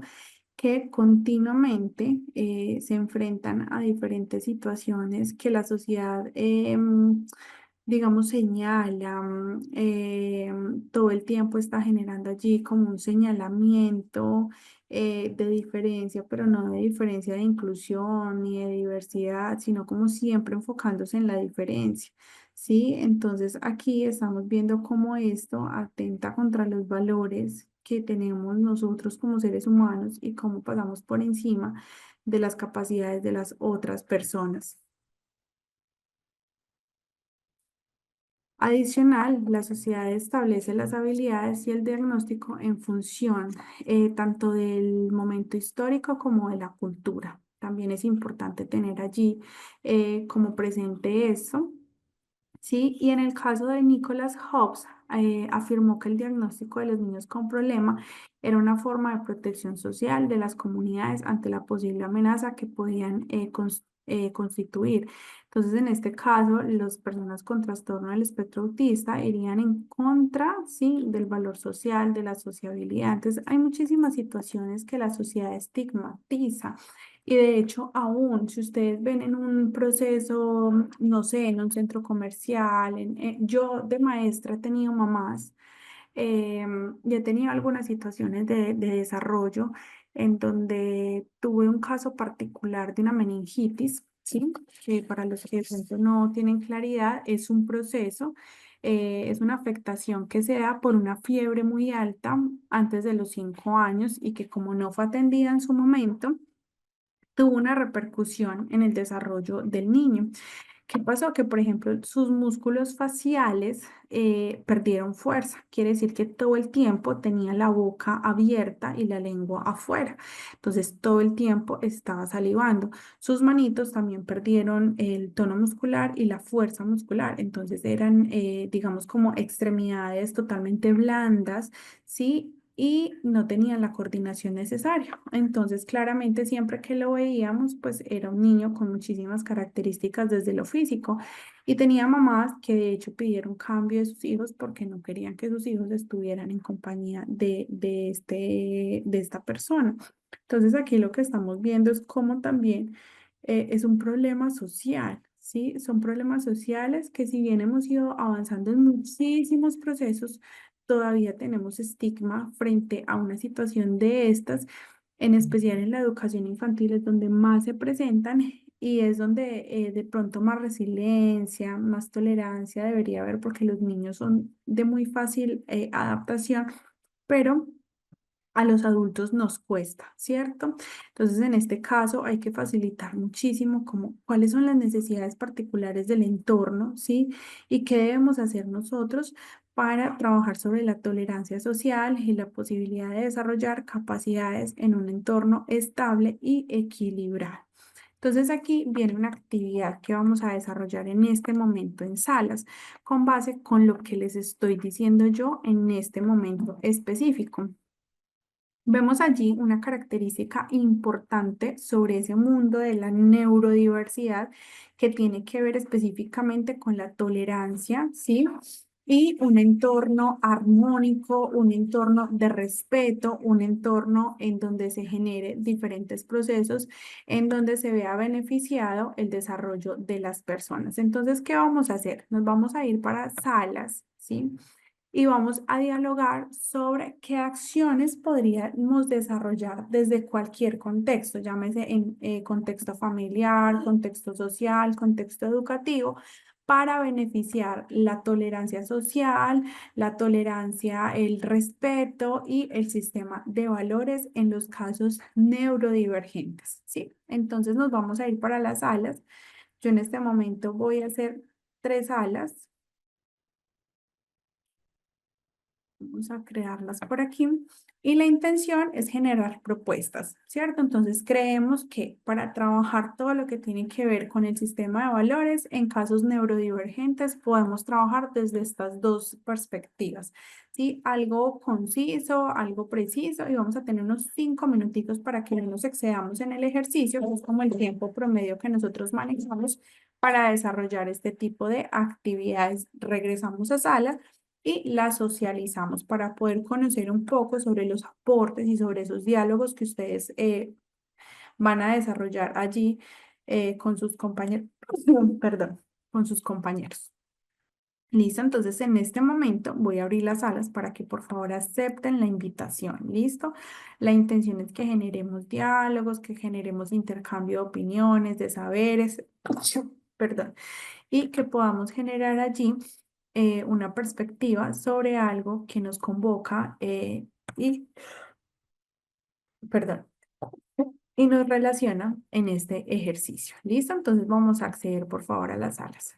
Que continuamente se enfrentan a diferentes situaciones que la sociedad, digamos, señala, todo el tiempo está generando allí como un señalamiento de diferencia, pero no de diferencia de inclusión ni de diversidad, sino como siempre enfocándose en la diferencia. ¿Sí? Entonces aquí estamos viendo cómo esto atenta contra los valores que tenemos nosotros como seres humanos y cómo pasamos por encima de las capacidades de las otras personas. Adicional, la sociedad establece las habilidades y el diagnóstico en función tanto del momento histórico como de la cultura. También es importante tener allí como presente eso. Sí, y en el caso de Nicholas Hobbes, afirmó que el diagnóstico de los niños con problema era una forma de protección social de las comunidades ante la posible amenaza que podían constituir. Entonces, en este caso, las personas con trastorno del espectro autista irían en contra, sí, del valor social, de la sociabilidad. Entonces, hay muchísimas situaciones que la sociedad estigmatiza. Y de hecho, aún si ustedes ven en un proceso, no sé, en un centro comercial, yo de maestra he tenido mamás y he tenido algunas situaciones de desarrollo en donde tuve un caso particular de una meningitis, ¿sí? Que para los que de pronto no tienen claridad, es un proceso, es una afectación que se da por una fiebre muy alta antes de los 5 años y que como no fue atendida en su momento, tuvo una repercusión en el desarrollo del niño. ¿Qué pasó? Que, por ejemplo, sus músculos faciales perdieron fuerza. Quiere decir que todo el tiempo tenía la boca abierta y la lengua afuera. Entonces, todo el tiempo estaba salivando. Sus manitos también perdieron el tono muscular y la fuerza muscular. Entonces, eran, digamos, como extremidades totalmente blandas, ¿sí? Y no tenían la coordinación necesaria. Entonces, claramente, siempre que lo veíamos, pues era un niño con muchísimas características desde lo físico. Y tenía mamás que de hecho pidieron cambio de sus hijos porque no querían que sus hijos estuvieran en compañía de esta persona. Entonces, aquí lo que estamos viendo es cómo también es un problema social. ¿Sí? Son problemas sociales que si bien hemos ido avanzando en muchísimos procesos, todavía tenemos estigma frente a una situación de estas, en especial en la educación infantil, es donde más se presentan y es donde de pronto más resiliencia, más tolerancia debería haber porque los niños son de muy fácil adaptación, pero a los adultos nos cuesta, ¿cierto? Entonces, en este caso hay que facilitar muchísimo como cuáles son las necesidades particulares del entorno, ¿sí? Y qué debemos hacer nosotros para trabajar sobre la tolerancia social y la posibilidad de desarrollar capacidades en un entorno estable y equilibrado. Entonces aquí viene una actividad que vamos a desarrollar en este momento en salas, con base con lo que les estoy diciendo yo en este momento específico. Vemos allí una característica importante sobre ese mundo de la neurodiversidad que tiene que ver específicamente con la tolerancia, ¿sí? Y un entorno armónico, un entorno de respeto, un entorno en donde se genere diferentes procesos, en donde se vea beneficiado el desarrollo de las personas. Entonces, ¿qué vamos a hacer? Nos vamos a ir para salas, ¿sí? Y vamos a dialogar sobre qué acciones podríamos desarrollar desde cualquier contexto, llámese en contexto familiar, contexto social, contexto educativo, para beneficiar la tolerancia social, la tolerancia, el respeto y el sistema de valores en los casos neurodivergentes, ¿sí? Entonces nos vamos a ir para las salas. Yo en este momento voy a hacer 3 salas. Vamos a crearlas por aquí. Y la intención es generar propuestas, ¿cierto? Entonces creemos que para trabajar todo lo que tiene que ver con el sistema de valores en casos neurodivergentes, podemos trabajar desde estas dos perspectivas, ¿sí? Algo conciso, algo preciso y vamos a tener unos 5 minutitos para que no nos excedamos en el ejercicio, que es como el tiempo promedio que nosotros manejamos para desarrollar este tipo de actividades. Regresamos a sala y la socializamos para poder conocer un poco sobre los aportes y sobre esos diálogos que ustedes van a desarrollar allí con sus compañeros, perdón, con sus compañeros. Listo, entonces en este momento voy a abrir las salas para que por favor acepten la invitación. Listo, la intención es que generemos diálogos, que generemos intercambio de opiniones, de saberes, perdón, y que podamos generar allí una perspectiva sobre algo que nos convoca y, perdón, y nos relaciona en este ejercicio. ¿Listo? Entonces vamos a acceder por favor a las salas.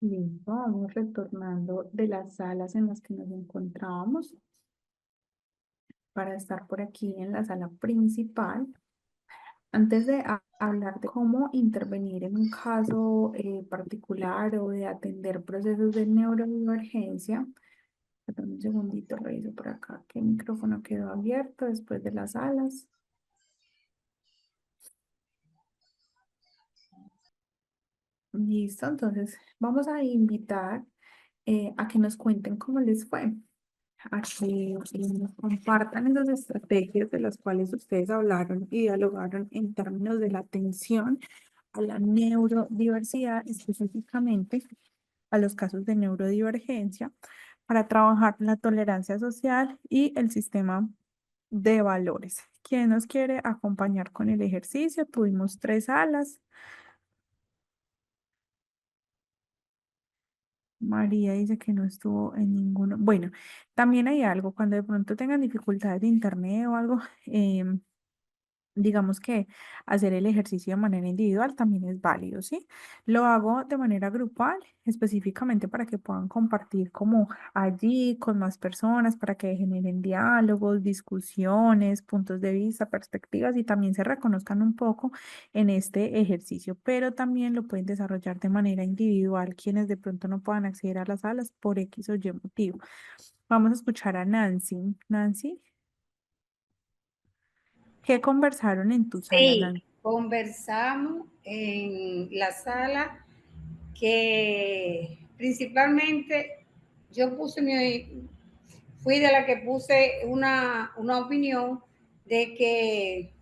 Listo, vamos retornando de las salas en las que nos encontrábamos para estar por aquí en la sala principal. Antes de hablar de cómo intervenir en un caso particular o de atender procesos de neurodivergencia, perdón, un segundito, reviso por acá que el micrófono quedó abierto después de las salas. Listo, entonces vamos a invitar a que nos cuenten cómo les fue, a que nos compartan esas estrategias de las cuales ustedes hablaron y dialogaron en términos de la atención a la neurodiversidad, específicamente a los casos de neurodivergencia, para trabajar la tolerancia social y el sistema de valores. ¿Quién nos quiere acompañar con el ejercicio? Tuvimos 3 salas. María dice que no estuvo en ninguno. Bueno, también hay algo, cuando de pronto tengan dificultades de internet o algo, digamos que hacer el ejercicio de manera individual también es válido, ¿sí? Lo hago de manera grupal, específicamente para que puedan compartir como allí con más personas, para que generen diálogos, discusiones, puntos de vista, perspectivas y también se reconozcan un poco en este ejercicio, pero también lo pueden desarrollar de manera individual quienes de pronto no puedan acceder a las salas por X o Y motivo. Vamos a escuchar a Nancy. Nancy, ¿qué conversaron en tu sala, Sí, Nancy? conversamos en la sala que principalmente yo fui de la que puse una opinión de que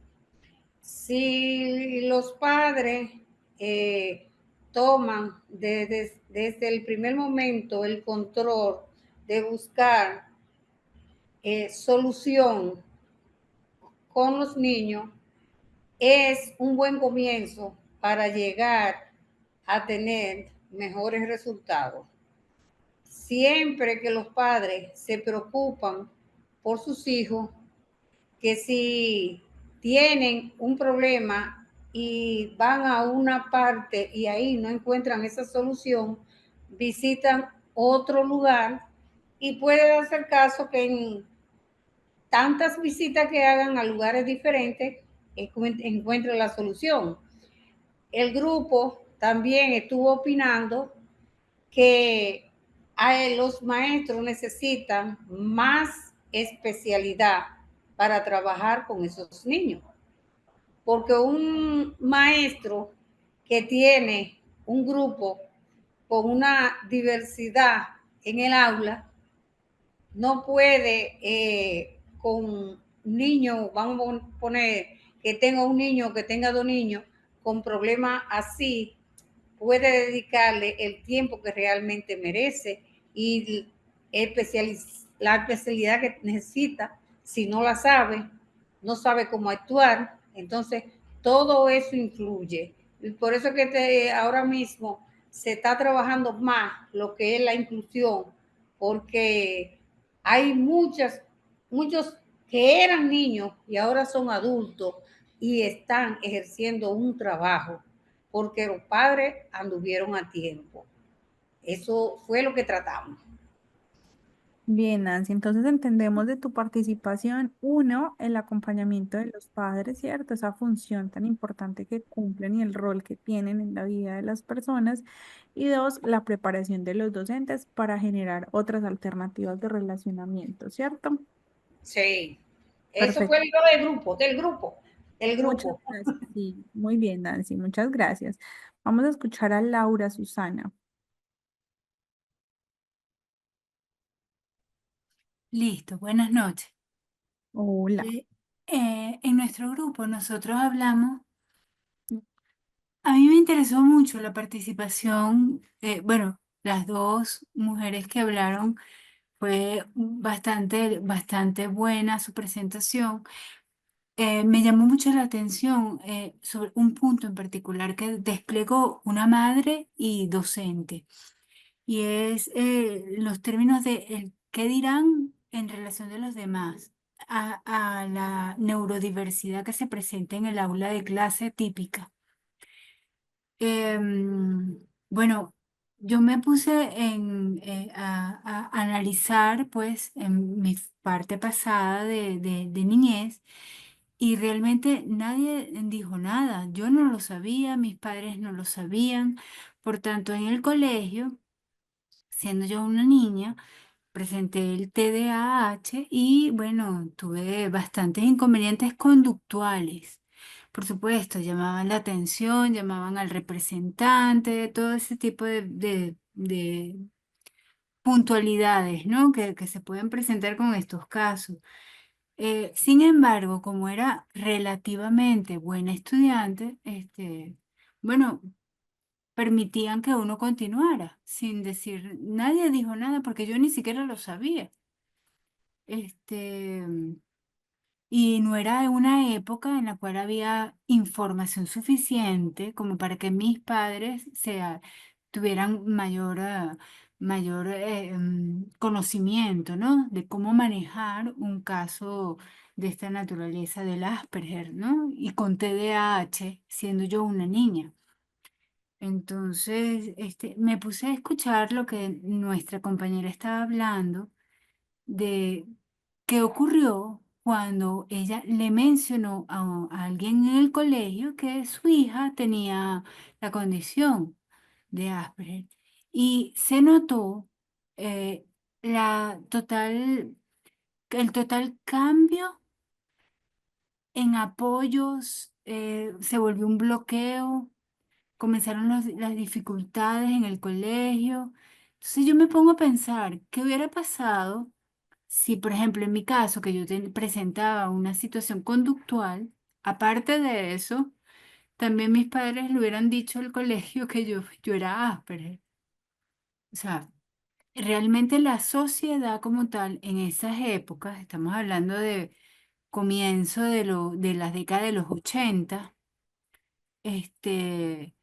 si los padres eh, toman desde el primer momento el control de buscar solución con los niños, es un buen comienzo para llegar a tener mejores resultados. Siempre que los padres se preocupan por sus hijos, que si tienen un problema y van a una parte y ahí no encuentran esa solución, visitan otro lugar y puede hacer caso que en tantas visitas que hagan a lugares diferentes encuentren la solución. El grupo también estuvo opinando que los maestros necesitan más especialidad para trabajar con esos niños, porque un maestro que tiene un grupo con una diversidad en el aula no puede con niños, vamos a poner que tenga un niño, que tenga 2 niños con problemas así, puede dedicarle el tiempo que realmente merece y la especialidad que necesita. Si no la sabe, no sabe cómo actuar, entonces todo eso influye. Y por eso que ahora mismo se está trabajando más lo que es la inclusión, porque hay muchos que eran niños y ahora son adultos y están ejerciendo un trabajo porque los padres anduvieron a tiempo. Eso fue lo que tratamos. Bien, Nancy, entonces entendemos de tu participación, uno, el acompañamiento de los padres, ¿cierto? Esa función tan importante que cumplen y el rol que tienen en la vida de las personas. Y dos, la preparación de los docentes para generar otras alternativas de relacionamiento, ¿cierto? Sí, eso fue Perfecto. lo del Muchas grupo. gracias. Sí, muy bien, Nancy, muchas gracias. Vamos a escuchar a Laura Susana. Listo, buenas noches. Hola. En nuestro grupo nosotros hablamos, a mí me interesó mucho la participación, bueno, las dos mujeres que hablaron, fue bastante buena su presentación, me llamó mucho la atención sobre un punto en particular que desplegó una madre y docente, y es los términos de el qué dirán en relación de los demás a la neurodiversidad que se presenta en el aula de clase típica. Bueno, yo me puse a analizar pues en mi parte pasada de niñez, y realmente nadie dijo nada. Yo no lo sabía, mis padres no lo sabían. Por tanto, en el colegio, siendo yo una niña, presenté el TDAH y bueno, tuve bastantes inconvenientes conductuales. Por supuesto, llamaban la atención, llamaban al representante, todo ese tipo de puntualidades, ¿no? Que se pueden presentar con estos casos. Sin embargo, como era relativamente buena estudiante, bueno, permitían que uno continuara sin decir, nadie dijo nada porque yo ni siquiera lo sabía. Este, y no era una época en la cual había información suficiente como para que mis padres tuvieran mayor conocimiento, ¿no? De cómo manejar un caso de esta naturaleza del Asperger, ¿no? Y con TDAH, siendo yo una niña. Entonces, me puse a escuchar lo que nuestra compañera estaba hablando de qué ocurrió cuando ella le mencionó a alguien en el colegio que su hija tenía la condición de Asperger, y se notó eh, la total, el total cambio en apoyos, se volvió un bloqueo, comenzaron las dificultades en el colegio. Entonces yo me pongo a pensar, ¿qué hubiera pasado si, por ejemplo, en mi caso, que yo presentaba una situación conductual? Aparte de eso, también mis padres le hubieran dicho al colegio que yo era áspera. O sea, realmente la sociedad como tal, en esas épocas, estamos hablando de comienzo de las décadas de los 80, este,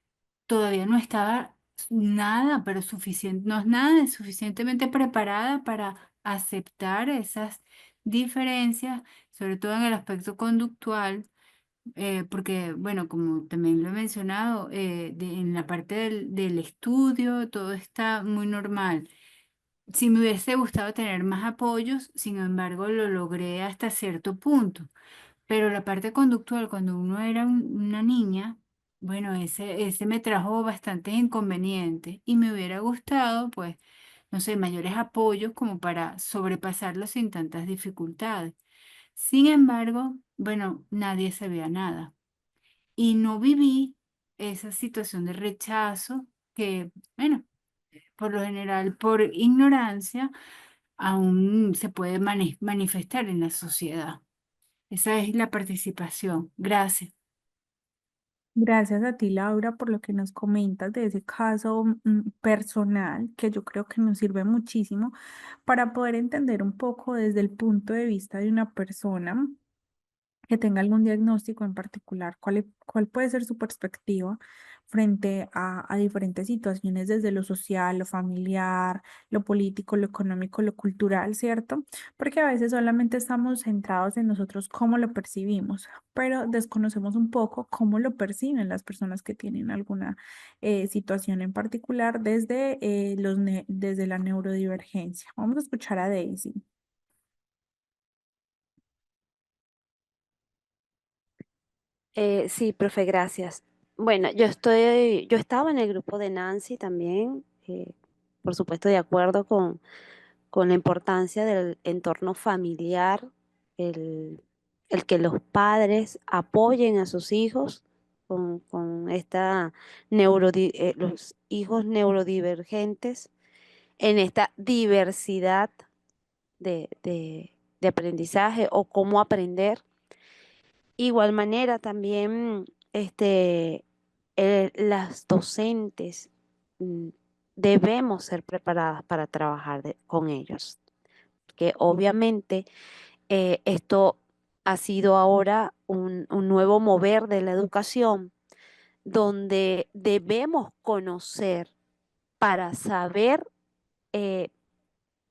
todavía no estaba nada, pero suficiente, no es nada suficientemente preparada para aceptar esas diferencias, sobre todo en el aspecto conductual, porque, bueno, como también lo he mencionado, en la parte del estudio todo está muy normal. Si me hubiese gustado tener más apoyos, sin embargo, lo logré hasta cierto punto. Pero la parte conductual, cuando uno era una niña, bueno, ese me trajo bastantes inconvenientes y me hubiera gustado, pues, no sé, mayores apoyos como para sobrepasarlo sin tantas dificultades. Sin embargo, bueno, nadie sabía nada y no viví esa situación de rechazo que, bueno, por lo general, por ignorancia, aún se puede manifestar en la sociedad. Esa es la participación. Gracias. Gracias a ti, Laura, por lo que nos comentas de ese caso personal, que yo creo que nos sirve muchísimo para poder entender un poco desde el punto de vista de una persona que tenga algún diagnóstico en particular, cuál puede ser su perspectiva frente a diferentes situaciones desde lo social, lo familiar, lo político, lo económico, lo cultural, ¿cierto? Porque a veces solamente estamos centrados en nosotros cómo lo percibimos, pero desconocemos un poco cómo lo perciben las personas que tienen alguna situación en particular desde, desde la neurodivergencia. Vamos a escuchar a Daisy. Sí, profe, gracias. Bueno, yo estaba en el grupo de Nancy también, por supuesto de acuerdo con la importancia del entorno familiar, el, el que los padres apoyen a sus hijos con los hijos neurodivergentes en esta diversidad de aprendizaje o cómo aprender. Igual manera también las docentes mm, debemos ser preparadas para trabajar con ellos, que obviamente esto ha sido ahora un nuevo mover de la educación, donde debemos conocer para saber eh,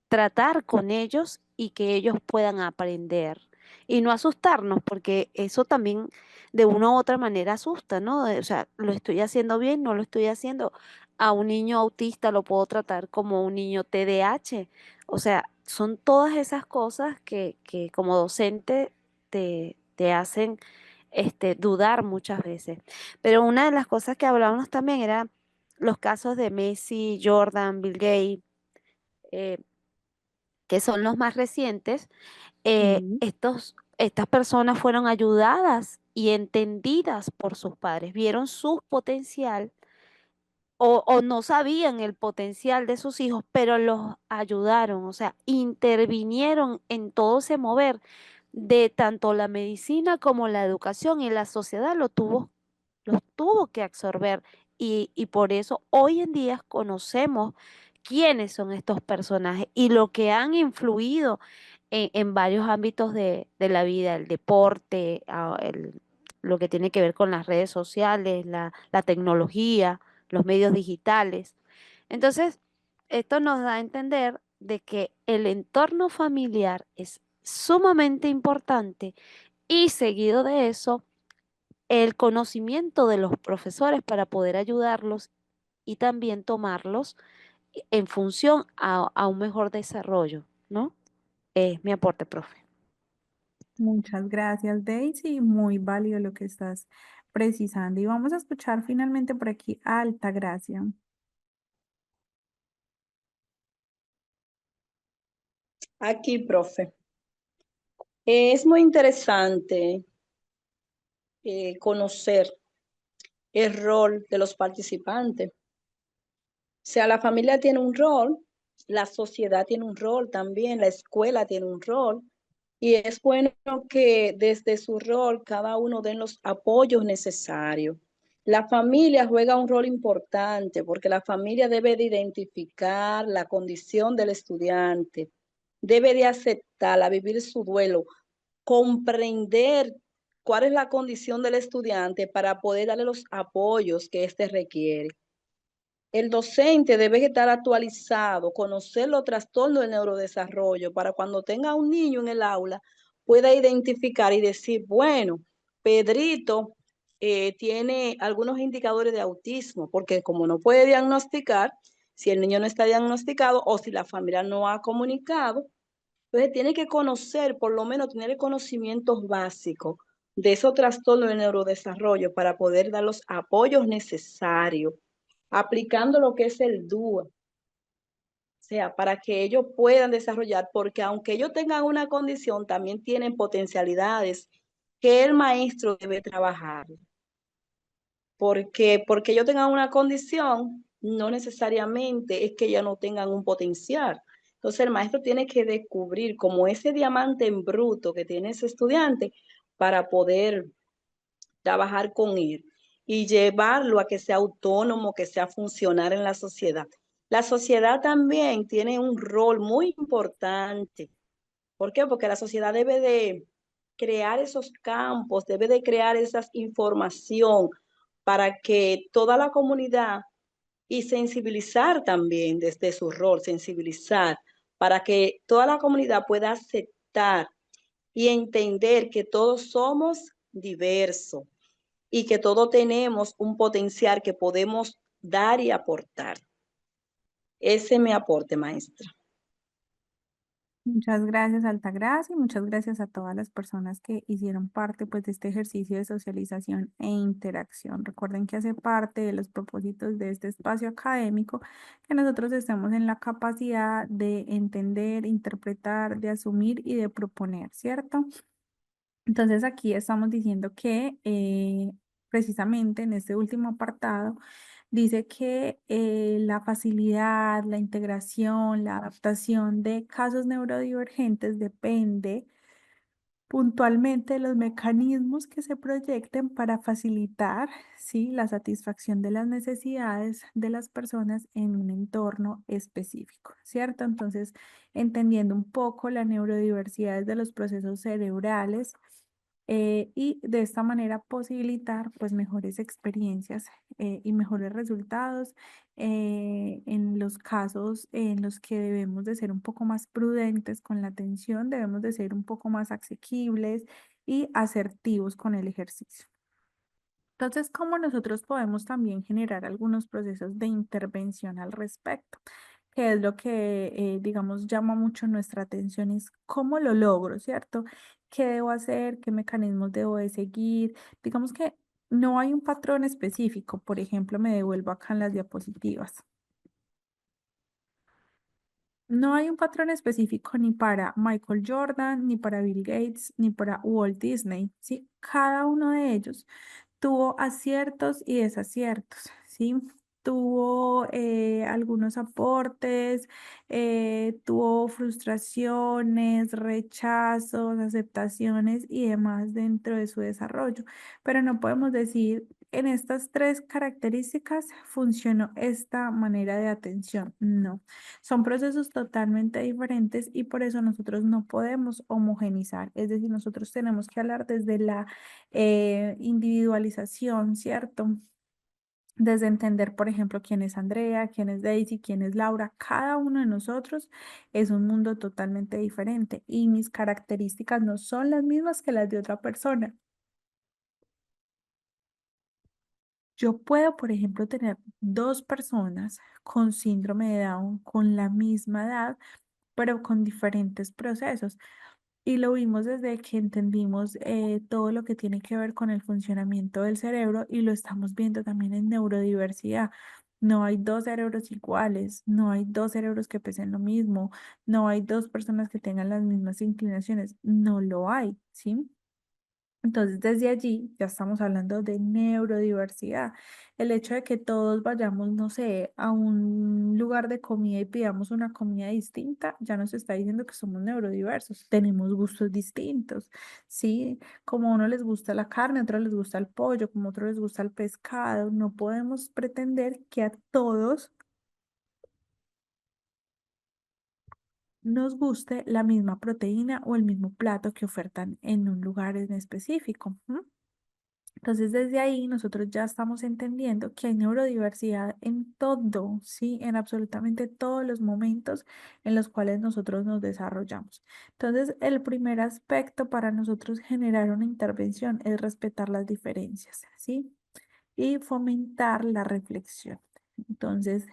tratar con ellos y que ellos puedan aprender y no asustarnos, porque eso también de una u otra manera asusta, ¿no? O sea, lo estoy haciendo bien, no lo estoy haciendo. A un niño autista lo puedo tratar como un niño TDAH. O sea, son todas esas cosas que como docente te hacen dudar muchas veces. Pero una de las cosas que hablábamos también era los casos de Messi, Jordan, Bill Gates, eh, que son los más recientes. Sí. Estas personas fueron ayudadas y entendidas por sus padres, vieron su potencial o no sabían el potencial de sus hijos, pero los ayudaron, o sea, intervinieron en todo ese mover de tanto la medicina como la educación, y la sociedad los tuvo que absorber, y por eso hoy en día conocemos quiénes son estos personajes y lo que han influido en varios ámbitos de la vida, el deporte, lo que tiene que ver con las redes sociales, la tecnología, los medios digitales. Entonces, esto nos da a entender de que el entorno familiar es sumamente importante, y seguido de eso, el conocimiento de los profesores para poder ayudarlos y también tomarlos en función a un mejor desarrollo, ¿no? Es mi aporte, profe. Muchas gracias, Daisy. Muy válido lo que estás precisando. Y vamos a escuchar finalmente por aquí a Altagracia. Aquí, profe. Es muy interesante conocer el rol de los participantes. O sea, la familia tiene un rol, la sociedad tiene un rol también, la escuela tiene un rol, y es bueno que desde su rol cada uno den los apoyos necesarios. La familia juega un rol importante porque la familia debe de identificar la condición del estudiante, debe de aceptarla, vivir su duelo, comprender cuál es la condición del estudiante para poder darle los apoyos que éste requiere. El docente debe estar actualizado, conocer los trastornos del neurodesarrollo para cuando tenga un niño en el aula pueda identificar y decir, bueno, Pedrito tiene algunos indicadores de autismo, porque como no puede diagnosticar, si el niño no está diagnosticado o si la familia no ha comunicado, entonces tiene que conocer, por lo menos tener conocimientos básicos de esos trastornos del neurodesarrollo para poder dar los apoyos necesarios, aplicando lo que es el DUA, o sea, para que ellos puedan desarrollar, porque aunque ellos tengan una condición, también tienen potencialidades que el maestro debe trabajar. Porque ellos tengan una condición, no necesariamente es que ellos no tengan un potencial. Entonces el maestro tiene que descubrir como ese diamante en bruto que tiene ese estudiante para poder trabajar con él y llevarlo a que sea autónomo, que sea funcional en la sociedad. La sociedad también tiene un rol muy importante. ¿Por qué? Porque la sociedad debe de crear esos campos, debe de crear esa información para que toda la comunidad, y sensibilizar también desde su rol, sensibilizar para que toda la comunidad pueda aceptar y entender que todos somos diversos y que todos tenemos un potencial que podemos dar y aportar. Ese es mi aporte, maestra. Muchas gracias, Altagracia, y muchas gracias a todas las personas que hicieron parte pues, de este ejercicio de socialización e interacción. Recuerden que hace parte de los propósitos de este espacio académico que nosotros estemos en la capacidad de entender, interpretar, de asumir y de proponer, ¿cierto? Entonces aquí estamos diciendo que precisamente en este último apartado dice que la facilidad, la integración, la adaptación de casos neurodivergentes depende puntualmente de los mecanismos que se proyecten para facilitar, ¿sí?, la satisfacción de las necesidades de las personas en un entorno específico, ¿cierto? Entonces, entendiendo un poco la neurodiversidad de los procesos cerebrales, y de esta manera posibilitar pues mejores experiencias y mejores resultados en los casos en los que debemos de ser un poco más prudentes con la atención, debemos de ser un poco más asequibles y asertivos con el ejercicio. Entonces, ¿cómo nosotros podemos también generar algunos procesos de intervención al respecto? Que es lo que, digamos, llama mucho nuestra atención, es cómo lo logro, ¿cierto? ¿Qué debo hacer? ¿Qué mecanismos debo de seguir? Digamos que no hay un patrón específico. Por ejemplo, me devuelvo acá en las diapositivas. No hay un patrón específico ni para Michael Jordan, ni para Bill Gates, ni para Walt Disney, ¿sí? Cada uno de ellos tuvo aciertos y desaciertos, ¿sí? Tuvo algunos aportes, tuvo frustraciones, rechazos, aceptaciones y demás dentro de su desarrollo. Pero no podemos decir, en estas tres características funcionó esta manera de atención. No, son procesos totalmente diferentes y por eso nosotros no podemos homogenizar. Es decir, nosotros tenemos que hablar desde la individualización, ¿cierto? Desde entender, por ejemplo, quién es Andrea, quién es Daisy, quién es Laura. Cada uno de nosotros es un mundo totalmente diferente y mis características no son las mismas que las de otra persona. Yo puedo, por ejemplo, tener dos personas con síndrome de Down con la misma edad, pero con diferentes procesos. Y lo vimos desde que entendimos todo lo que tiene que ver con el funcionamiento del cerebro y lo estamos viendo también en neurodiversidad. No hay dos cerebros iguales, no hay dos cerebros que pesen lo mismo, no hay dos personas que tengan las mismas inclinaciones, no lo hay, ¿sí? Entonces, desde allí ya estamos hablando de neurodiversidad. El hecho de que todos vayamos, no sé, a un lugar de comida y pidamos una comida distinta, ya nos está diciendo que somos neurodiversos, tenemos gustos distintos, ¿sí? Como a uno les gusta la carne, a otro les gusta el pollo, como a otro les gusta el pescado, no podemos pretender que a todos nos guste la misma proteína o el mismo plato que ofertan en un lugar en específico. Entonces, desde ahí nosotros ya estamos entendiendo que hay neurodiversidad en todo, ¿sí? En absolutamente todos los momentos en los cuales nosotros nos desarrollamos. Entonces, el primer aspecto para nosotros generar una intervención es respetar las diferencias, ¿sí? Y fomentar la reflexión. Entonces,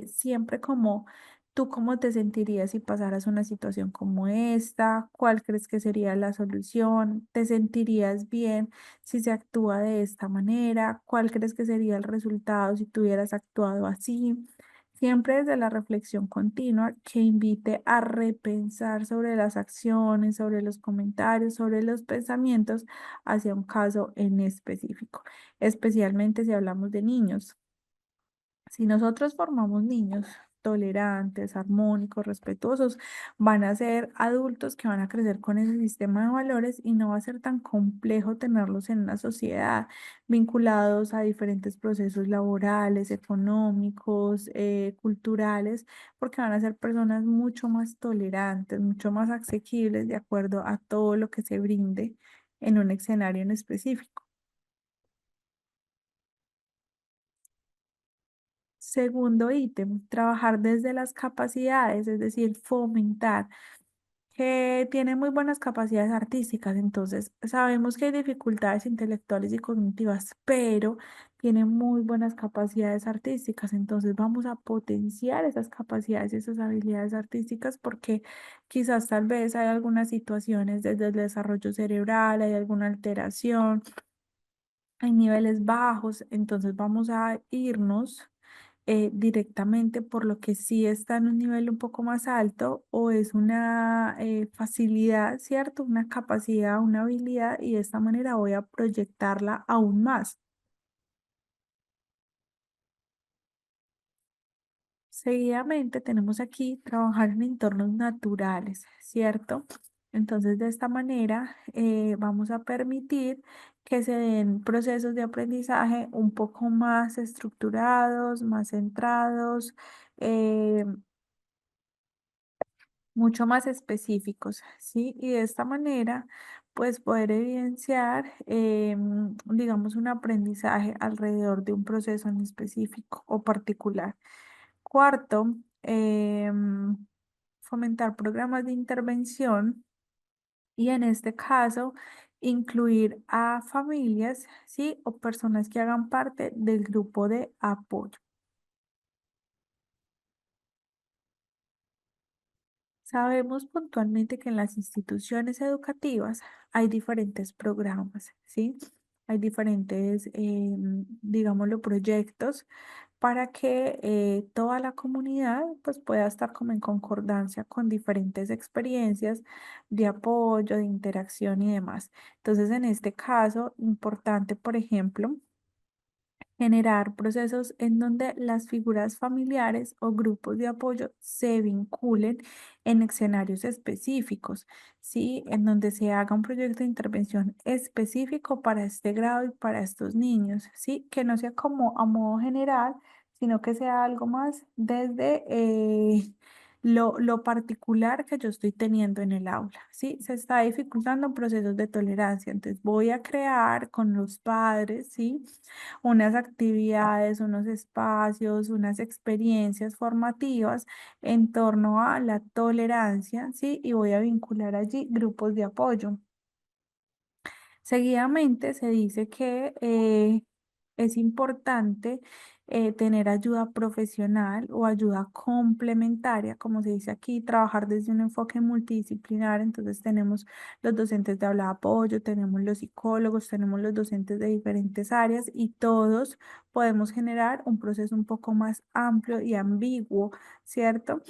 siempre como tú, ¿cómo te sentirías si pasaras una situación como esta? ¿Cuál crees que sería la solución? ¿Te sentirías bien si se actúa de esta manera? ¿Cuál crees que sería el resultado si tuvieras actuado así? Siempre desde la reflexión continua que invite a repensar sobre las acciones, sobre los comentarios, sobre los pensamientos hacia un caso en específico, especialmente si hablamos de niños. Si nosotros formamos niños tolerantes, armónicos, respetuosos, van a ser adultos que van a crecer con ese sistema de valores y no va a ser tan complejo tenerlos en una sociedad vinculados a diferentes procesos laborales, económicos, culturales, porque van a ser personas mucho más tolerantes, mucho más asequibles de acuerdo a todo lo que se brinde en un escenario en específico. Segundo ítem, trabajar desde las capacidades, es decir, fomentar que tiene muy buenas capacidades artísticas. Entonces, sabemos que hay dificultades intelectuales y cognitivas, pero tiene muy buenas capacidades artísticas. Entonces, vamos a potenciar esas capacidades y esas habilidades artísticas porque quizás tal vez hay algunas situaciones desde el desarrollo cerebral, hay alguna alteración, hay niveles bajos, entonces vamos a irnos directamente por lo que sí está en un nivel un poco más alto o es una facilidad, ¿cierto? Una capacidad, una habilidad y de esta manera voy a proyectarla aún más. Seguidamente tenemos aquí trabajar en entornos naturales, ¿cierto? Entonces, de esta manera vamos a permitir que se den procesos de aprendizaje un poco más estructurados, más centrados, eh, mucho más específicos, ¿sí? Y de esta manera pues poder evidenciar, digamos, un aprendizaje alrededor de un proceso en específico o particular. Cuarto, fomentar programas de intervención y en este caso incluir a familias, ¿sí? O personas que hagan parte del grupo de apoyo. Sabemos puntualmente que en las instituciones educativas hay diferentes programas, ¿sí? Hay diferentes, digámoslo, proyectos para que toda la comunidad pues, pueda estar como en concordancia con diferentes experiencias de apoyo, de interacción y demás. Entonces, en este caso, importante, por ejemplo, generar procesos en donde las figuras familiares o grupos de apoyo se vinculen en escenarios específicos, ¿sí? En donde se haga un proyecto de intervención específico para este grado y para estos niños, ¿sí? Que no sea como a modo general, sino que sea algo más desde lo particular que yo estoy teniendo en el aula, ¿sí? Se está dificultando procesos de tolerancia, entonces voy a crear con los padres, ¿sí? Unas actividades, unos espacios, unas experiencias formativas en torno a la tolerancia, ¿sí? Y voy a vincular allí grupos de apoyo. Seguidamente se dice que es importante tener ayuda profesional o ayuda complementaria, como se dice aquí, trabajar desde un enfoque multidisciplinar. Entonces tenemos los docentes de habla de apoyo, tenemos los psicólogos, tenemos los docentes de diferentes áreas y todos podemos generar un proceso un poco más amplio y ambiguo, ¿cierto?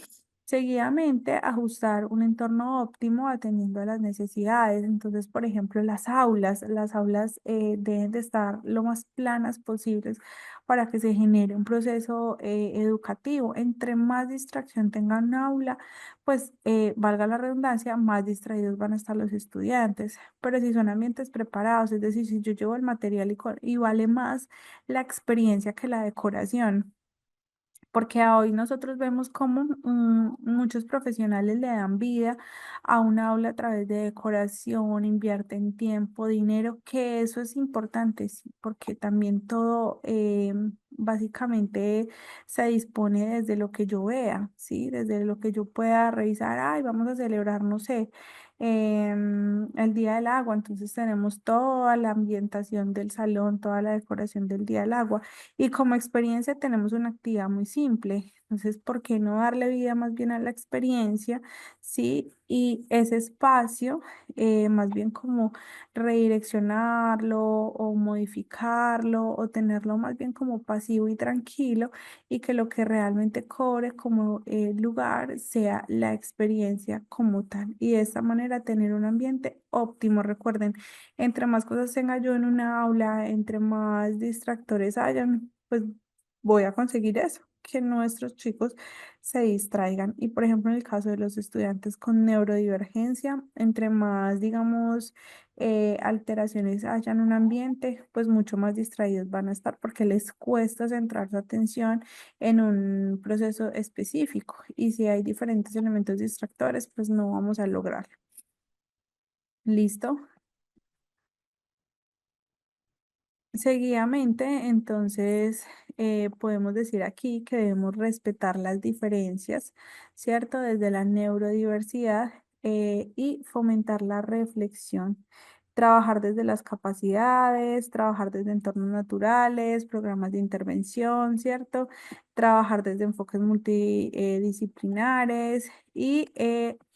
Seguidamente, ajustar un entorno óptimo atendiendo a las necesidades. Entonces, por ejemplo, las aulas deben de estar lo más planas posibles para que se genere un proceso educativo. Entre más distracción tenga un aula, pues valga la redundancia, más distraídos van a estar los estudiantes. Pero si son ambientes preparados, es decir, si yo llevo el material y vale más la experiencia que la decoración. Porque hoy nosotros vemos cómo muchos profesionales le dan vida a un aula a través de decoración, invierten tiempo, dinero, que eso es importante, sí, porque también todo básicamente se dispone desde lo que yo vea, ¿sí? Desde lo que yo pueda revisar, ay, vamos a celebrar, no sé, el Día del Agua, entonces tenemos toda la ambientación del salón, toda la decoración del Día del Agua. Y como experiencia tenemos una actividad muy simple. Entonces, ¿por qué no darle vida más bien a la experiencia? Sí, y ese espacio, más bien como redireccionarlo o modificarlo o tenerlo más bien como pasivo y tranquilo y que lo que realmente cobre como lugar sea la experiencia como tal. Y de esta manera tener un ambiente óptimo. Recuerden, entre más cosas tenga yo en una aula, entre más distractores hayan, pues voy a conseguir eso, que nuestros chicos se distraigan. Y por ejemplo, en el caso de los estudiantes con neurodivergencia, entre más, digamos, alteraciones hayan en un ambiente, pues mucho más distraídos van a estar porque les cuesta centrar su atención en un proceso específico. Y si hay diferentes elementos distractores, pues no vamos a lograrlo. ¿Listo? Seguidamente, entonces, podemos decir aquí que debemos respetar las diferencias, ¿cierto? Desde la neurodiversidad y fomentar la reflexión. Trabajar desde las capacidades, trabajar desde entornos naturales, programas de intervención, ¿cierto? Trabajar desde enfoques multidisciplinares y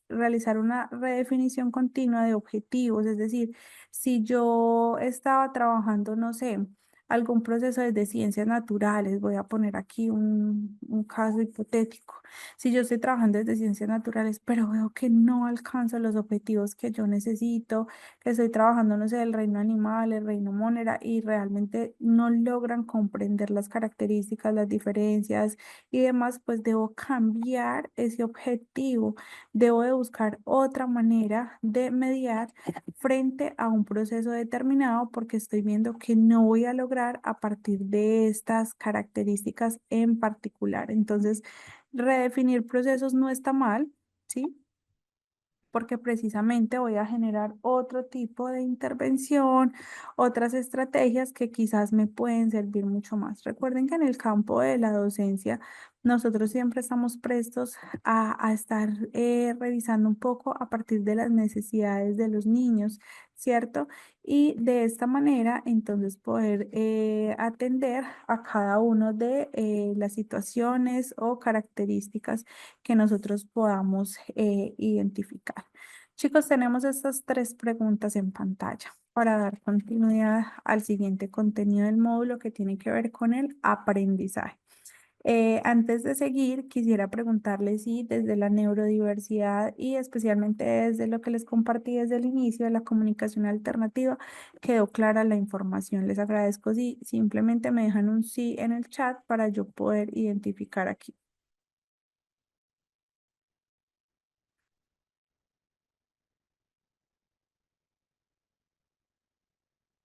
realizar una redefinición continua de objetivos, es decir, si yo estaba trabajando, no sé, algún proceso de ciencias naturales, voy a poner aquí un caso hipotético. Si yo estoy trabajando desde ciencias naturales, pero veo que no alcanzo los objetivos que yo necesito, que estoy trabajando, no sé, el reino animal, el reino monera, y realmente no logran comprender las características, las diferencias y demás, pues debo cambiar ese objetivo, debo de buscar otra manera de mediar frente a un proceso determinado porque estoy viendo que no voy a lograr a partir de estas características en particular. Entonces, redefinir procesos no está mal, ¿sí? porque precisamente voy a generar otro tipo de intervención, otras estrategias que quizás me pueden servir mucho más. Recuerden que en el campo de la docencia, nosotros siempre estamos prestos a estar revisando un poco a partir de las necesidades de los niños, ¿cierto? Y de esta manera, entonces, poder atender a cada uno de las situaciones o características que nosotros podamos identificar. Chicos, tenemos estas 3 preguntas en pantalla para dar continuidad al siguiente contenido del módulo que tiene que ver con el aprendizaje. Antes de seguir, quisiera preguntarles si desde la neurodiversidad y especialmente desde lo que les compartí desde el inicio de la comunicación alternativa, quedó clara la información. Les agradezco si simplemente me dejan un sí en el chat para yo poder identificar aquí.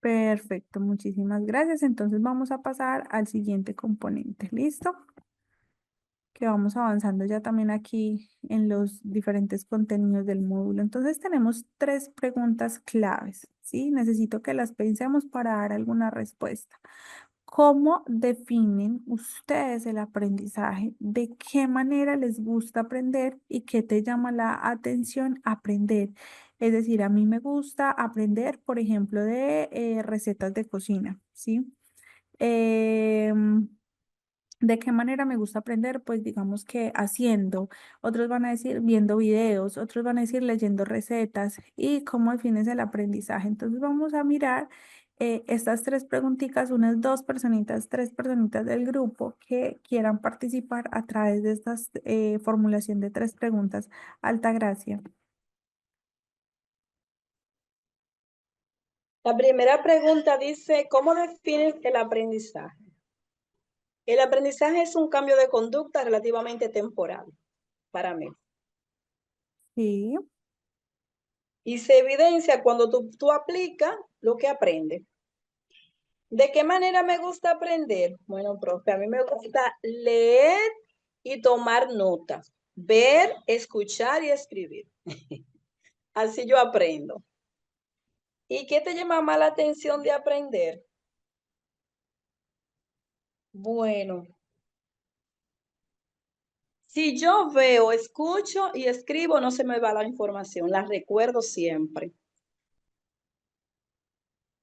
Perfecto, muchísimas gracias. Entonces vamos a pasar al siguiente componente. ¿Listo? Que vamos avanzando ya también aquí en los diferentes contenidos del módulo. Entonces tenemos 3 preguntas claves, ¿sí? Necesito que las pensemos para dar alguna respuesta. ¿Cómo definen ustedes el aprendizaje? ¿De qué manera les gusta aprender y qué te llama la atención aprender? Es decir, a mí me gusta aprender, por ejemplo, de recetas de cocina, ¿sí? ¿De qué manera me gusta aprender? Pues digamos que haciendo, otros van a decir viendo videos, otros van a decir leyendo recetas y cómo defines el aprendizaje. Entonces vamos a mirar estas 3 preguntitas, unas 2 personitas, 3 personitas del grupo que quieran participar a través de esta formulación de 3 preguntas. Altagracia. La primera pregunta dice, ¿cómo defines el aprendizaje? El aprendizaje es un cambio de conducta relativamente temporal para mí. Sí. Y se evidencia cuando tú aplicas lo que aprendes. ¿De qué manera me gusta aprender? Bueno, profe, a mí me gusta leer y tomar notas, ver, escuchar y escribir. Así yo aprendo. ¿Y qué te llama más la atención de aprender? Bueno, si yo veo, escucho y escribo, no se me va la información, la recuerdo siempre.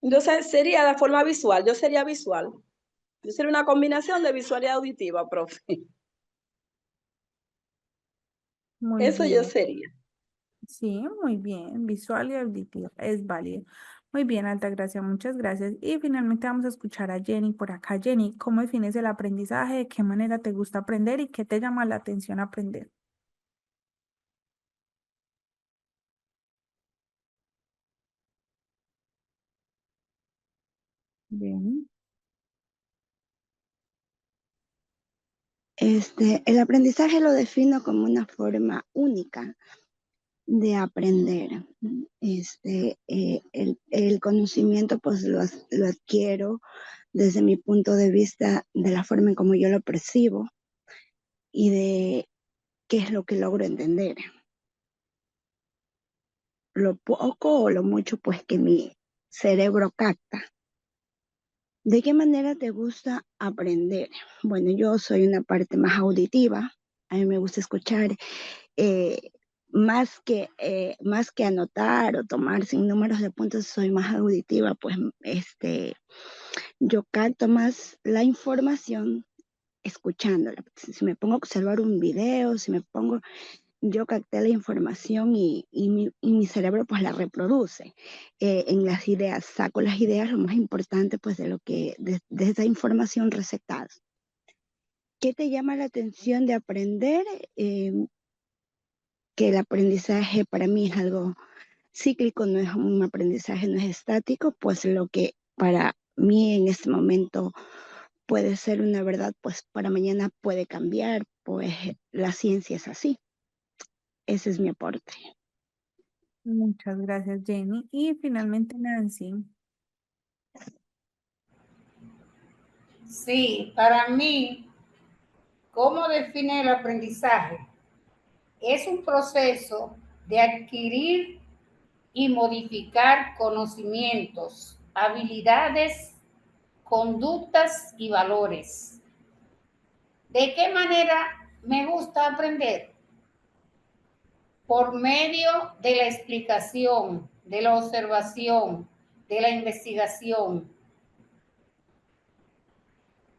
Entonces sería la forma visual, yo sería visual. Yo sería una combinación de visual y auditiva, profe. Muy Eso yo bien. sería. Sí, muy bien. Visual y auditivo. Es válido. Muy bien, Altagracia, muchas gracias. Y finalmente vamos a escuchar a Jenny por acá. Jenny, ¿cómo defines el aprendizaje? ¿De qué manera te gusta aprender y qué te llama la atención aprender? Bien. El aprendizaje lo defino como una forma única de aprender. El conocimiento pues lo adquiero desde mi punto de vista de la forma en como yo lo percibo y de qué es lo que logro entender. Lo poco o lo mucho pues que mi cerebro capta. ¿De qué manera te gusta aprender? Bueno, yo soy una parte más auditiva. A mí me gusta escuchar eh, más que anotar o tomar sin números de puntos, soy más auditiva, pues yo capto más la información escuchándola. Si me pongo a observar un video, yo capté la información y mi cerebro pues la reproduce en las ideas, saco las ideas, lo más importante pues de esa información receptada. ¿Qué te llama la atención de aprender? Que el aprendizaje para mí es algo cíclico, no es un aprendizaje, no es estático, pues lo que para mí en este momento puede ser una verdad, pues para mañana puede cambiar, pues la ciencia es así. Ese es mi aporte. Muchas gracias, Jenny. Y finalmente, Nancy. Sí, para mí, ¿cómo define el aprendizaje? Es un proceso de adquirir y modificar conocimientos, habilidades, conductas y valores. ¿De qué manera me gusta aprender? Por medio de la explicación, de la observación, de la investigación.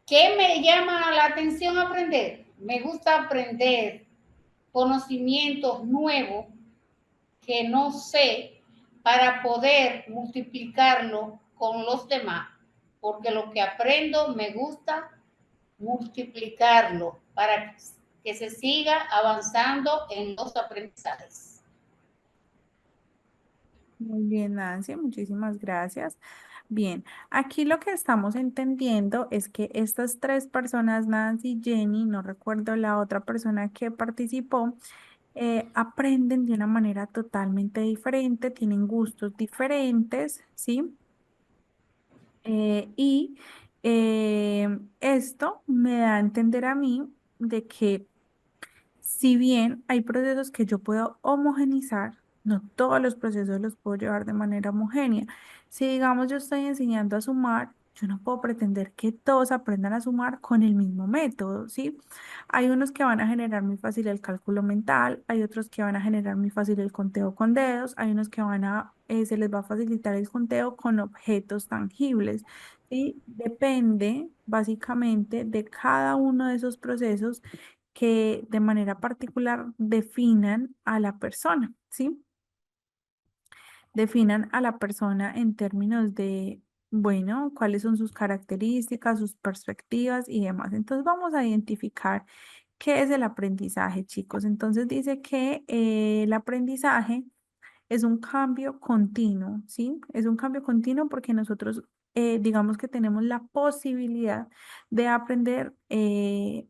¿Qué me llama la atención aprender? Me gusta aprender conocimientos nuevos que no sé para poder multiplicarlo con los demás, porque lo que aprendo me gusta multiplicarlo para que se siga avanzando en los aprendizajes. Muy bien, Nancy, muchísimas gracias. Bien, aquí lo que estamos entendiendo es que estas tres personas, Nancy, Jenny, no recuerdo la otra persona que participó, aprenden de una manera totalmente diferente, tienen gustos diferentes, ¿sí? Y esto me da a entender a mí de que si bien hay procesos que yo puedo homogenizar, no todos los procesos los puedo llevar de manera homogénea. Si digamos yo estoy enseñando a sumar, yo no puedo pretender que todos aprendan a sumar con el mismo método, ¿sí? Hay unos que van a generar muy fácil el cálculo mental, hay otros que van a generar muy fácil el conteo con dedos, hay unos que se les va a facilitar el conteo con objetos tangibles, ¿sí? Depende básicamente de cada uno de esos procesos que de manera particular definan a la persona, ¿sí? Definan a la persona en términos de, bueno, cuáles son sus características, sus perspectivas y demás. Entonces vamos a identificar qué es el aprendizaje, chicos. Entonces dice que el aprendizaje es un cambio continuo, ¿sí? Es un cambio continuo porque nosotros, digamos que tenemos la posibilidad de aprender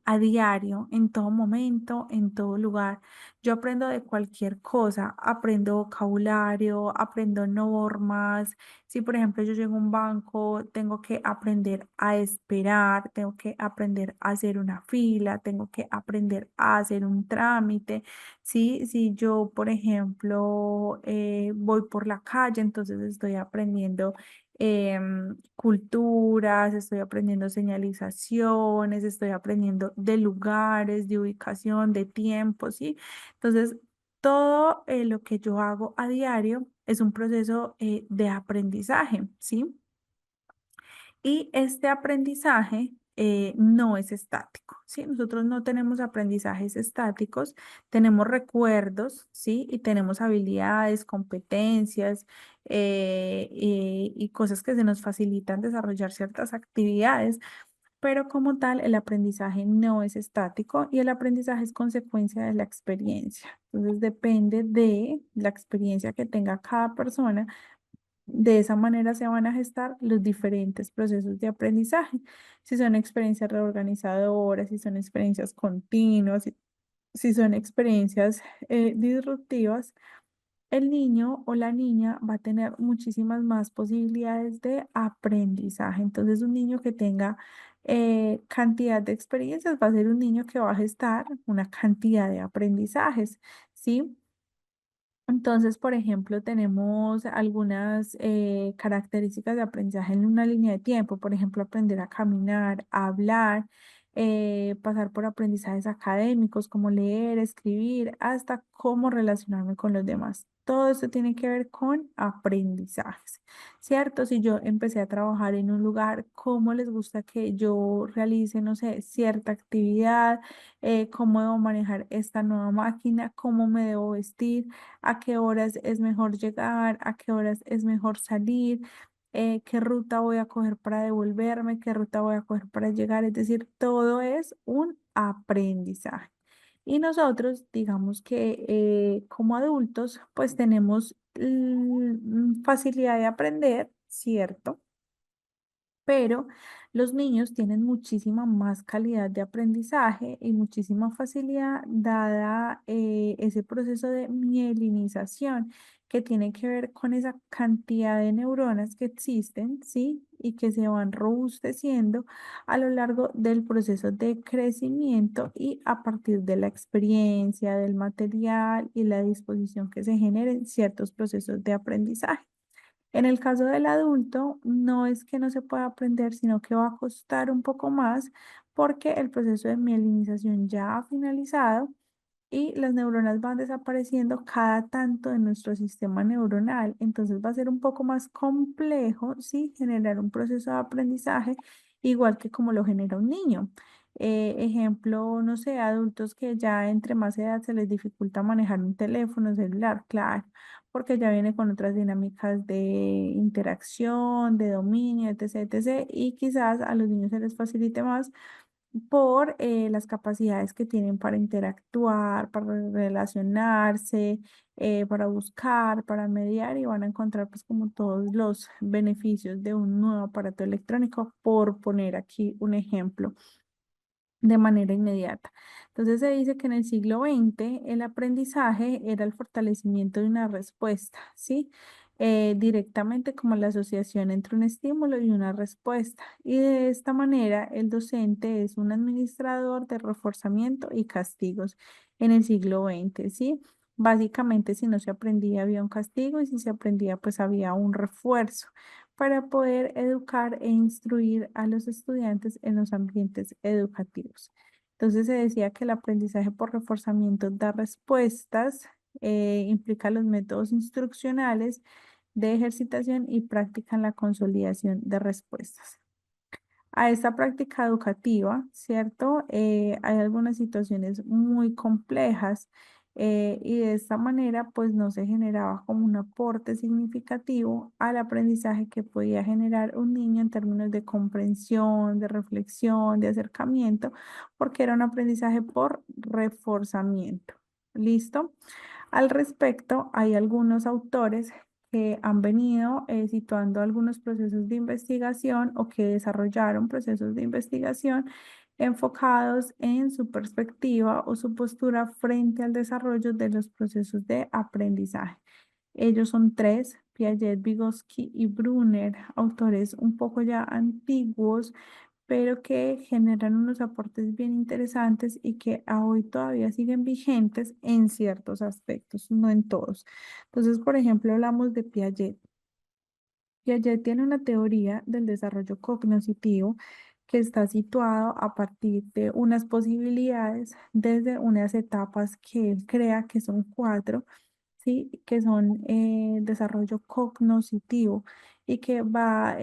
a diario, en todo momento, en todo lugar. Yo aprendo de cualquier cosa, aprendo vocabulario, aprendo normas. Si, por ejemplo, yo llego a un banco, tengo que aprender a esperar, tengo que aprender a hacer una fila, tengo que aprender a hacer un trámite. Sí, si yo, por ejemplo, voy por la calle, entonces estoy aprendiendo culturas, estoy aprendiendo señalizaciones, estoy aprendiendo de lugares, de ubicación, de tiempo, ¿sí? Entonces, todo lo que yo hago a diario es un proceso de aprendizaje, ¿sí? Y este aprendizaje no es estático, ¿sí? Nosotros no tenemos aprendizajes estáticos, tenemos recuerdos, ¿sí? Y tenemos habilidades, competencias y cosas que se nos facilitan desarrollar ciertas actividades, pero como tal, el aprendizaje no es estático y el aprendizaje es consecuencia de la experiencia. Entonces, depende de la experiencia que tenga cada persona. De esa manera se van a gestar los diferentes procesos de aprendizaje. Si son experiencias reorganizadoras, si son experiencias continuas, si son experiencias disruptivas, el niño o la niña va a tener muchísimas más posibilidades de aprendizaje. Entonces, un niño que tenga cantidad de experiencias va a ser un niño que va a gestar una cantidad de aprendizajes, ¿sí? Entonces, por ejemplo, tenemos algunas características de aprendizaje en una línea de tiempo, por ejemplo, aprender a caminar, a hablar, pasar por aprendizajes académicos como leer, escribir, hasta cómo relacionarme con los demás. Todo esto tiene que ver con aprendizajes, ¿cierto? Si yo empecé a trabajar en un lugar, ¿cómo les gusta que yo realice, no sé, cierta actividad? ¿Cómo debo manejar esta nueva máquina? ¿Cómo me debo vestir? A qué horas es mejor llegar, a qué horas es mejor salir, qué ruta voy a coger para devolverme, qué ruta voy a coger para llegar. Es decir, todo es un aprendizaje. Y nosotros, digamos que como adultos, pues tenemos facilidad de aprender, ¿cierto? Pero los niños tienen muchísima más calidad de aprendizaje y muchísima facilidad dada ese proceso de mielinización que tiene que ver con esa cantidad de neuronas que existen, ¿sí? y que se van robusteciendo a lo largo del proceso de crecimiento y a partir de la experiencia, del material y la disposición que se generen ciertos procesos de aprendizaje. En el caso del adulto, no es que no se pueda aprender, sino que va a costar un poco más porque el proceso de mielinización ya ha finalizado y las neuronas van desapareciendo cada tanto de nuestro sistema neuronal. Entonces va a ser un poco más complejo, ¿sí? Generar un proceso de aprendizaje igual que como lo genera un niño. Ejemplo, no sé, adultos que ya entre más edad se les dificulta manejar un teléfono celular, claro, porque ya viene con otras dinámicas de interacción, de dominio, etc., etc., y quizás a los niños se les facilite más por las capacidades que tienen para interactuar, para relacionarse, para buscar, para mediar y van a encontrar pues como todos los beneficios de un nuevo aparato electrónico, por poner aquí un ejemplo de manera inmediata. Entonces se dice que en el siglo XX el aprendizaje era el fortalecimiento de una respuesta, ¿sí? Directamente como la asociación entre un estímulo y una respuesta. Y de esta manera el docente es un administrador de reforzamiento y castigos en el siglo XX, ¿sí? Básicamente si no se aprendía había un castigo y si se aprendía pues había un refuerzo para poder educar e instruir a los estudiantes en los ambientes educativos. Entonces se decía que el aprendizaje por reforzamiento da respuestas, implica los métodos instruccionales de ejercitación y práctica en la consolidación de respuestas. A esta práctica educativa, ¿cierto? Hay algunas situaciones muy complejas y de esta manera pues no se generaba como un aporte significativo al aprendizaje que podía generar un niño en términos de comprensión, de reflexión, de acercamiento, porque era un aprendizaje por reforzamiento. ¿Listo? Al respecto, hay algunos autores que han venido situando algunos procesos de investigación o que desarrollaron procesos de investigación enfocados en su perspectiva o su postura frente al desarrollo de los procesos de aprendizaje. Ellos son tres: Piaget, Vygotsky y Brunner, autores un poco ya antiguos, pero que generan unos aportes bien interesantes y que a hoy todavía siguen vigentes en ciertos aspectos, no en todos. Entonces, por ejemplo, hablamos de Piaget. Piaget tiene una teoría del desarrollo cognitivo que está situado a partir de unas posibilidades desde unas etapas que él crea que son cuatro, ¿sí? Que son desarrollo cognitivo y que va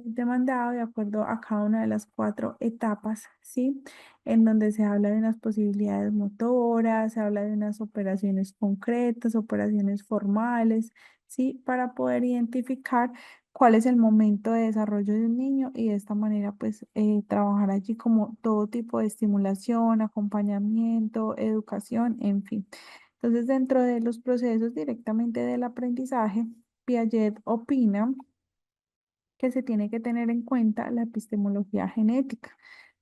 demandado de acuerdo a cada una de las cuatro etapas, ¿sí? En donde se habla de unas posibilidades motoras, se habla de unas operaciones concretas, operaciones formales, ¿sí? Para poder identificar cuál es el momento de desarrollo de un niño y de esta manera pues trabajar allí como todo tipo de estimulación, acompañamiento, educación, en fin. Entonces, dentro de los procesos directamente del aprendizaje, Piaget opina que se tiene que tener en cuenta la epistemología genética,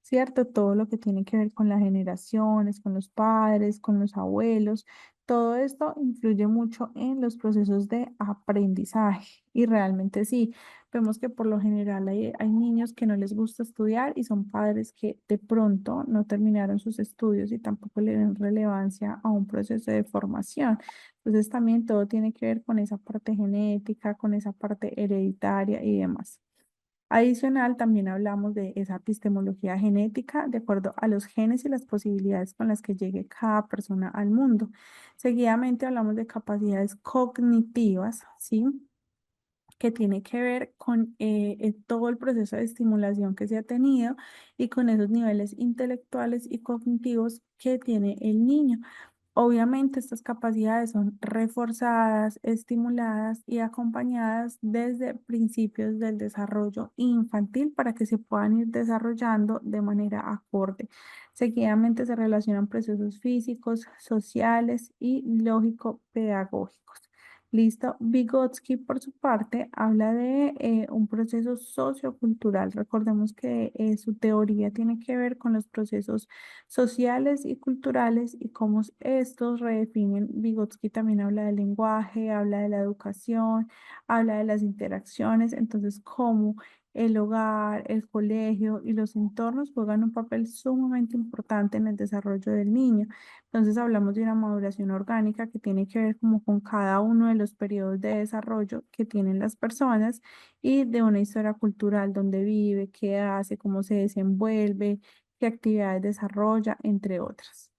¿cierto? Todo lo que tiene que ver con las generaciones, con los padres, con los abuelos, todo esto influye mucho en los procesos de aprendizaje. Y realmente sí, vemos que por lo general hay niños que no les gusta estudiar y son padres que de pronto no terminaron sus estudios y tampoco le dan relevancia a un proceso de formación. Entonces también todo tiene que ver con esa parte genética, con esa parte hereditaria y demás. Adicional, también hablamos de esa epistemología genética de acuerdo a los genes y las posibilidades con las que llegue cada persona al mundo. Seguidamente hablamos de capacidades cognitivas, ¿sí? Que tiene que ver con todo el proceso de estimulación que se ha tenido y con esos niveles intelectuales y cognitivos que tiene el niño. Obviamente estas capacidades son reforzadas, estimuladas y acompañadas desde principios del desarrollo infantil para que se puedan ir desarrollando de manera acorde. Seguidamente se relacionan procesos físicos, sociales y lógico-pedagógicos. Listo. Vygotsky, por su parte, habla de un proceso sociocultural. Recordemos que su teoría tiene que ver con los procesos sociales y culturales y cómo estos redefinen. Vygotsky también habla del lenguaje, habla de la educación, habla de las interacciones. Entonces, cómo el hogar, el colegio y los entornos juegan un papel sumamente importante en el desarrollo del niño. Entonces hablamos de una maduración orgánica que tiene que ver como con cada uno de los periodos de desarrollo que tienen las personas y de una historia cultural, donde vive, qué hace, cómo se desenvuelve, qué actividades desarrolla, entre otras.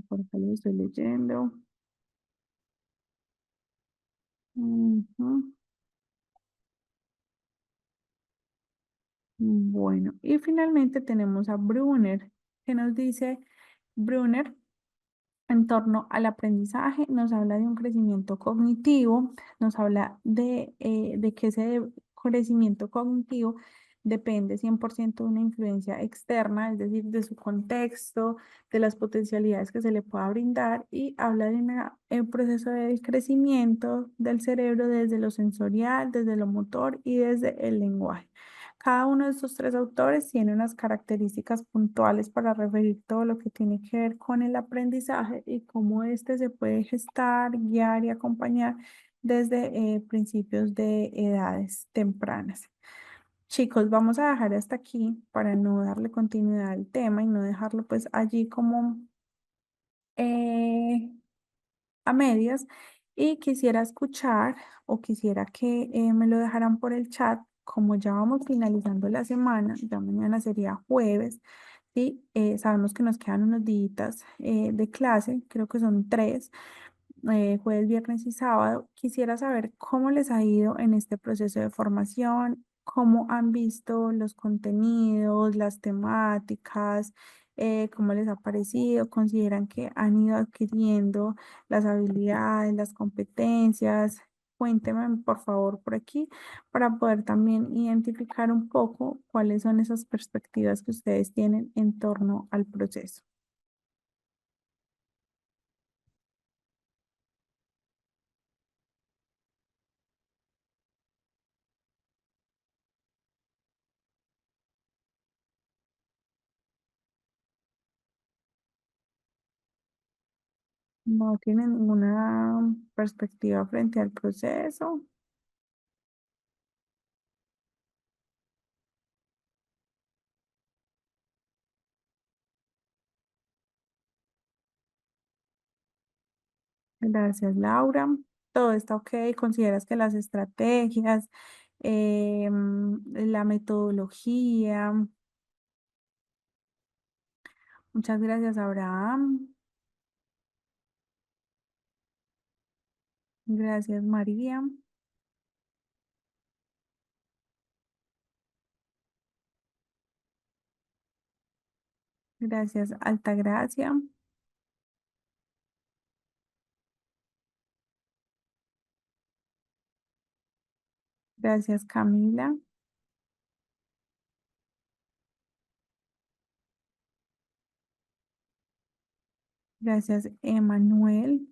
Por acá lo estoy leyendo. Ujú. Bueno, y finalmente tenemos a Brunner, que nos dice, Brunner, en torno al aprendizaje, nos habla de un crecimiento cognitivo, nos habla de que crecimiento cognitivo depende 100% de una influencia externa, es decir, de su contexto, de las potencialidades que se le pueda brindar, y habla de un proceso de crecimiento del cerebro desde lo sensorial, desde lo motor y desde el lenguaje. Cada uno de estos tres autores tiene unas características puntuales para referir todo lo que tiene que ver con el aprendizaje y cómo éste se puede gestar, guiar y acompañar desde principios de edades tempranas. Chicos, vamos a dejar hasta aquí para no darle continuidad al tema y no dejarlo pues allí como eh, a medias, y quisiera escuchar o quisiera que me lo dejaran por el chat, como ya vamos finalizando la semana, ya mañana sería jueves, y sabemos que nos quedan unos días de clase, creo que son 3, jueves, viernes y sábado. Quisiera saber cómo les ha ido en este proceso de formación, cómo han visto los contenidos, las temáticas, cómo les ha parecido, consideran que han ido adquiriendo las habilidades, las competencias. Cuéntenme, por favor, por aquí para poder también identificar un poco cuáles son esas perspectivas que ustedes tienen en torno al proceso. No tienen ninguna perspectiva frente al proceso. Gracias, Laura. Todo está ok. ¿Consideras que las estrategias, la metodología? Muchas gracias, Abraham. Gracias, María. Gracias, Altagracia. Gracias, Camila. Gracias, Emanuel.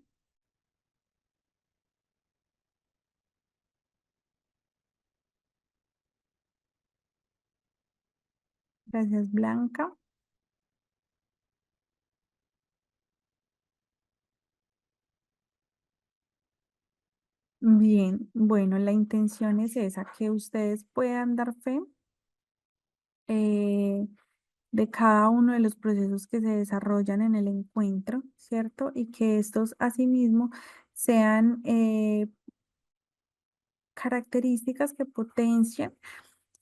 Gracias, Blanca. Bien, bueno, la intención es esa, que ustedes puedan dar fe eh, de cada uno de los procesos que se desarrollan en el encuentro, ¿cierto? Y que estos asimismo sean características que potencian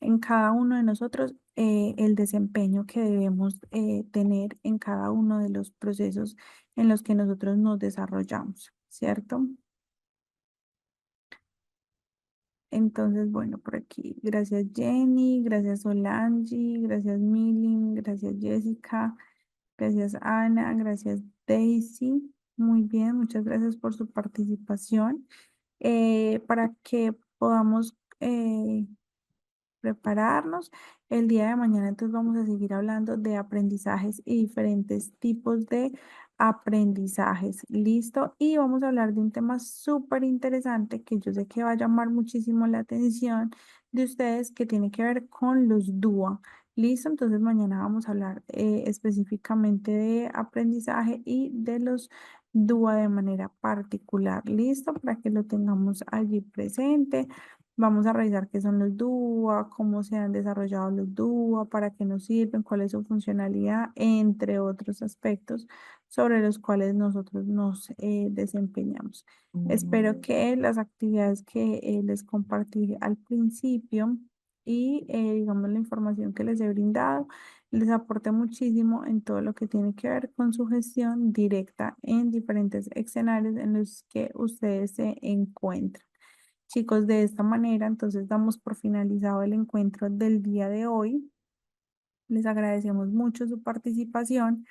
en cada uno de nosotros el desempeño que debemos tener en cada uno de los procesos en los que nosotros nos desarrollamos, ¿cierto? Entonces, bueno, por aquí, gracias Jenny, gracias Solange, gracias Milling, gracias Jessica, gracias Ana, gracias Daisy. Muy bien, muchas gracias por su participación. Para que podamos prepararnos. El día de mañana entonces vamos a seguir hablando de aprendizajes y diferentes tipos de aprendizajes. ¿Listo? Y vamos a hablar de un tema súper interesante que yo sé que va a llamar muchísimo la atención de ustedes, que tiene que ver con los DUA. Listo, entonces mañana vamos a hablar específicamente de aprendizaje y de los DUA de manera particular. Listo, para que lo tengamos allí presente. Vamos a revisar qué son los DUA, cómo se han desarrollado los DUA, para qué nos sirven, cuál es su funcionalidad, entre otros aspectos sobre los cuales nosotros nos desempeñamos. Espero que las actividades que les compartí al principio y digamos la información que les he brindado les aporte muchísimo en todo lo que tiene que ver con su gestión directa en diferentes escenarios en los que ustedes se encuentran. Chicos, de esta manera, entonces damos por finalizado el encuentro del día de hoy. Les agradecemos mucho su participación.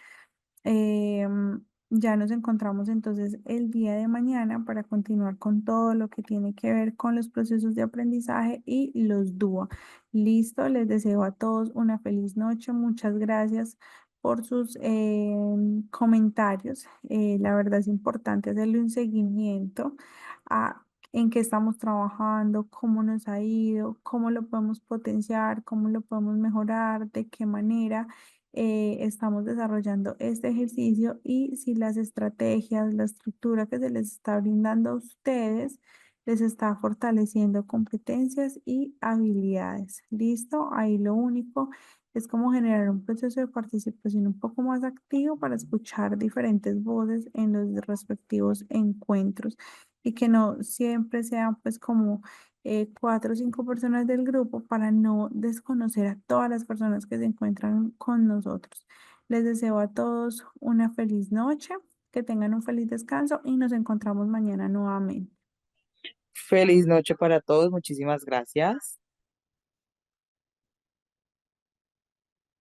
Ya nos encontramos entonces el día de mañana para continuar con todo lo que tiene que ver con los procesos de aprendizaje y los DUA. Listo, les deseo a todos una feliz noche. Muchas gracias por sus comentarios. La verdad es importante hacerle un seguimiento a en qué estamos trabajando, cómo nos ha ido, cómo lo podemos potenciar, cómo lo podemos mejorar, de qué manera estamos desarrollando este ejercicio y si las estrategias, la estructura que se les está brindando a ustedes les está fortaleciendo competencias y habilidades. ¿Listo? Ahí lo único es como generar un proceso de participación un poco más activo para escuchar diferentes voces en los respectivos encuentros y que no siempre sean pues como 4 o 5 personas del grupo para no desconocer a todas las personas que se encuentran con nosotros. Les deseo a todos una feliz noche, que tengan un feliz descanso y nos encontramos mañana nuevamente. Feliz noche para todos, muchísimas gracias.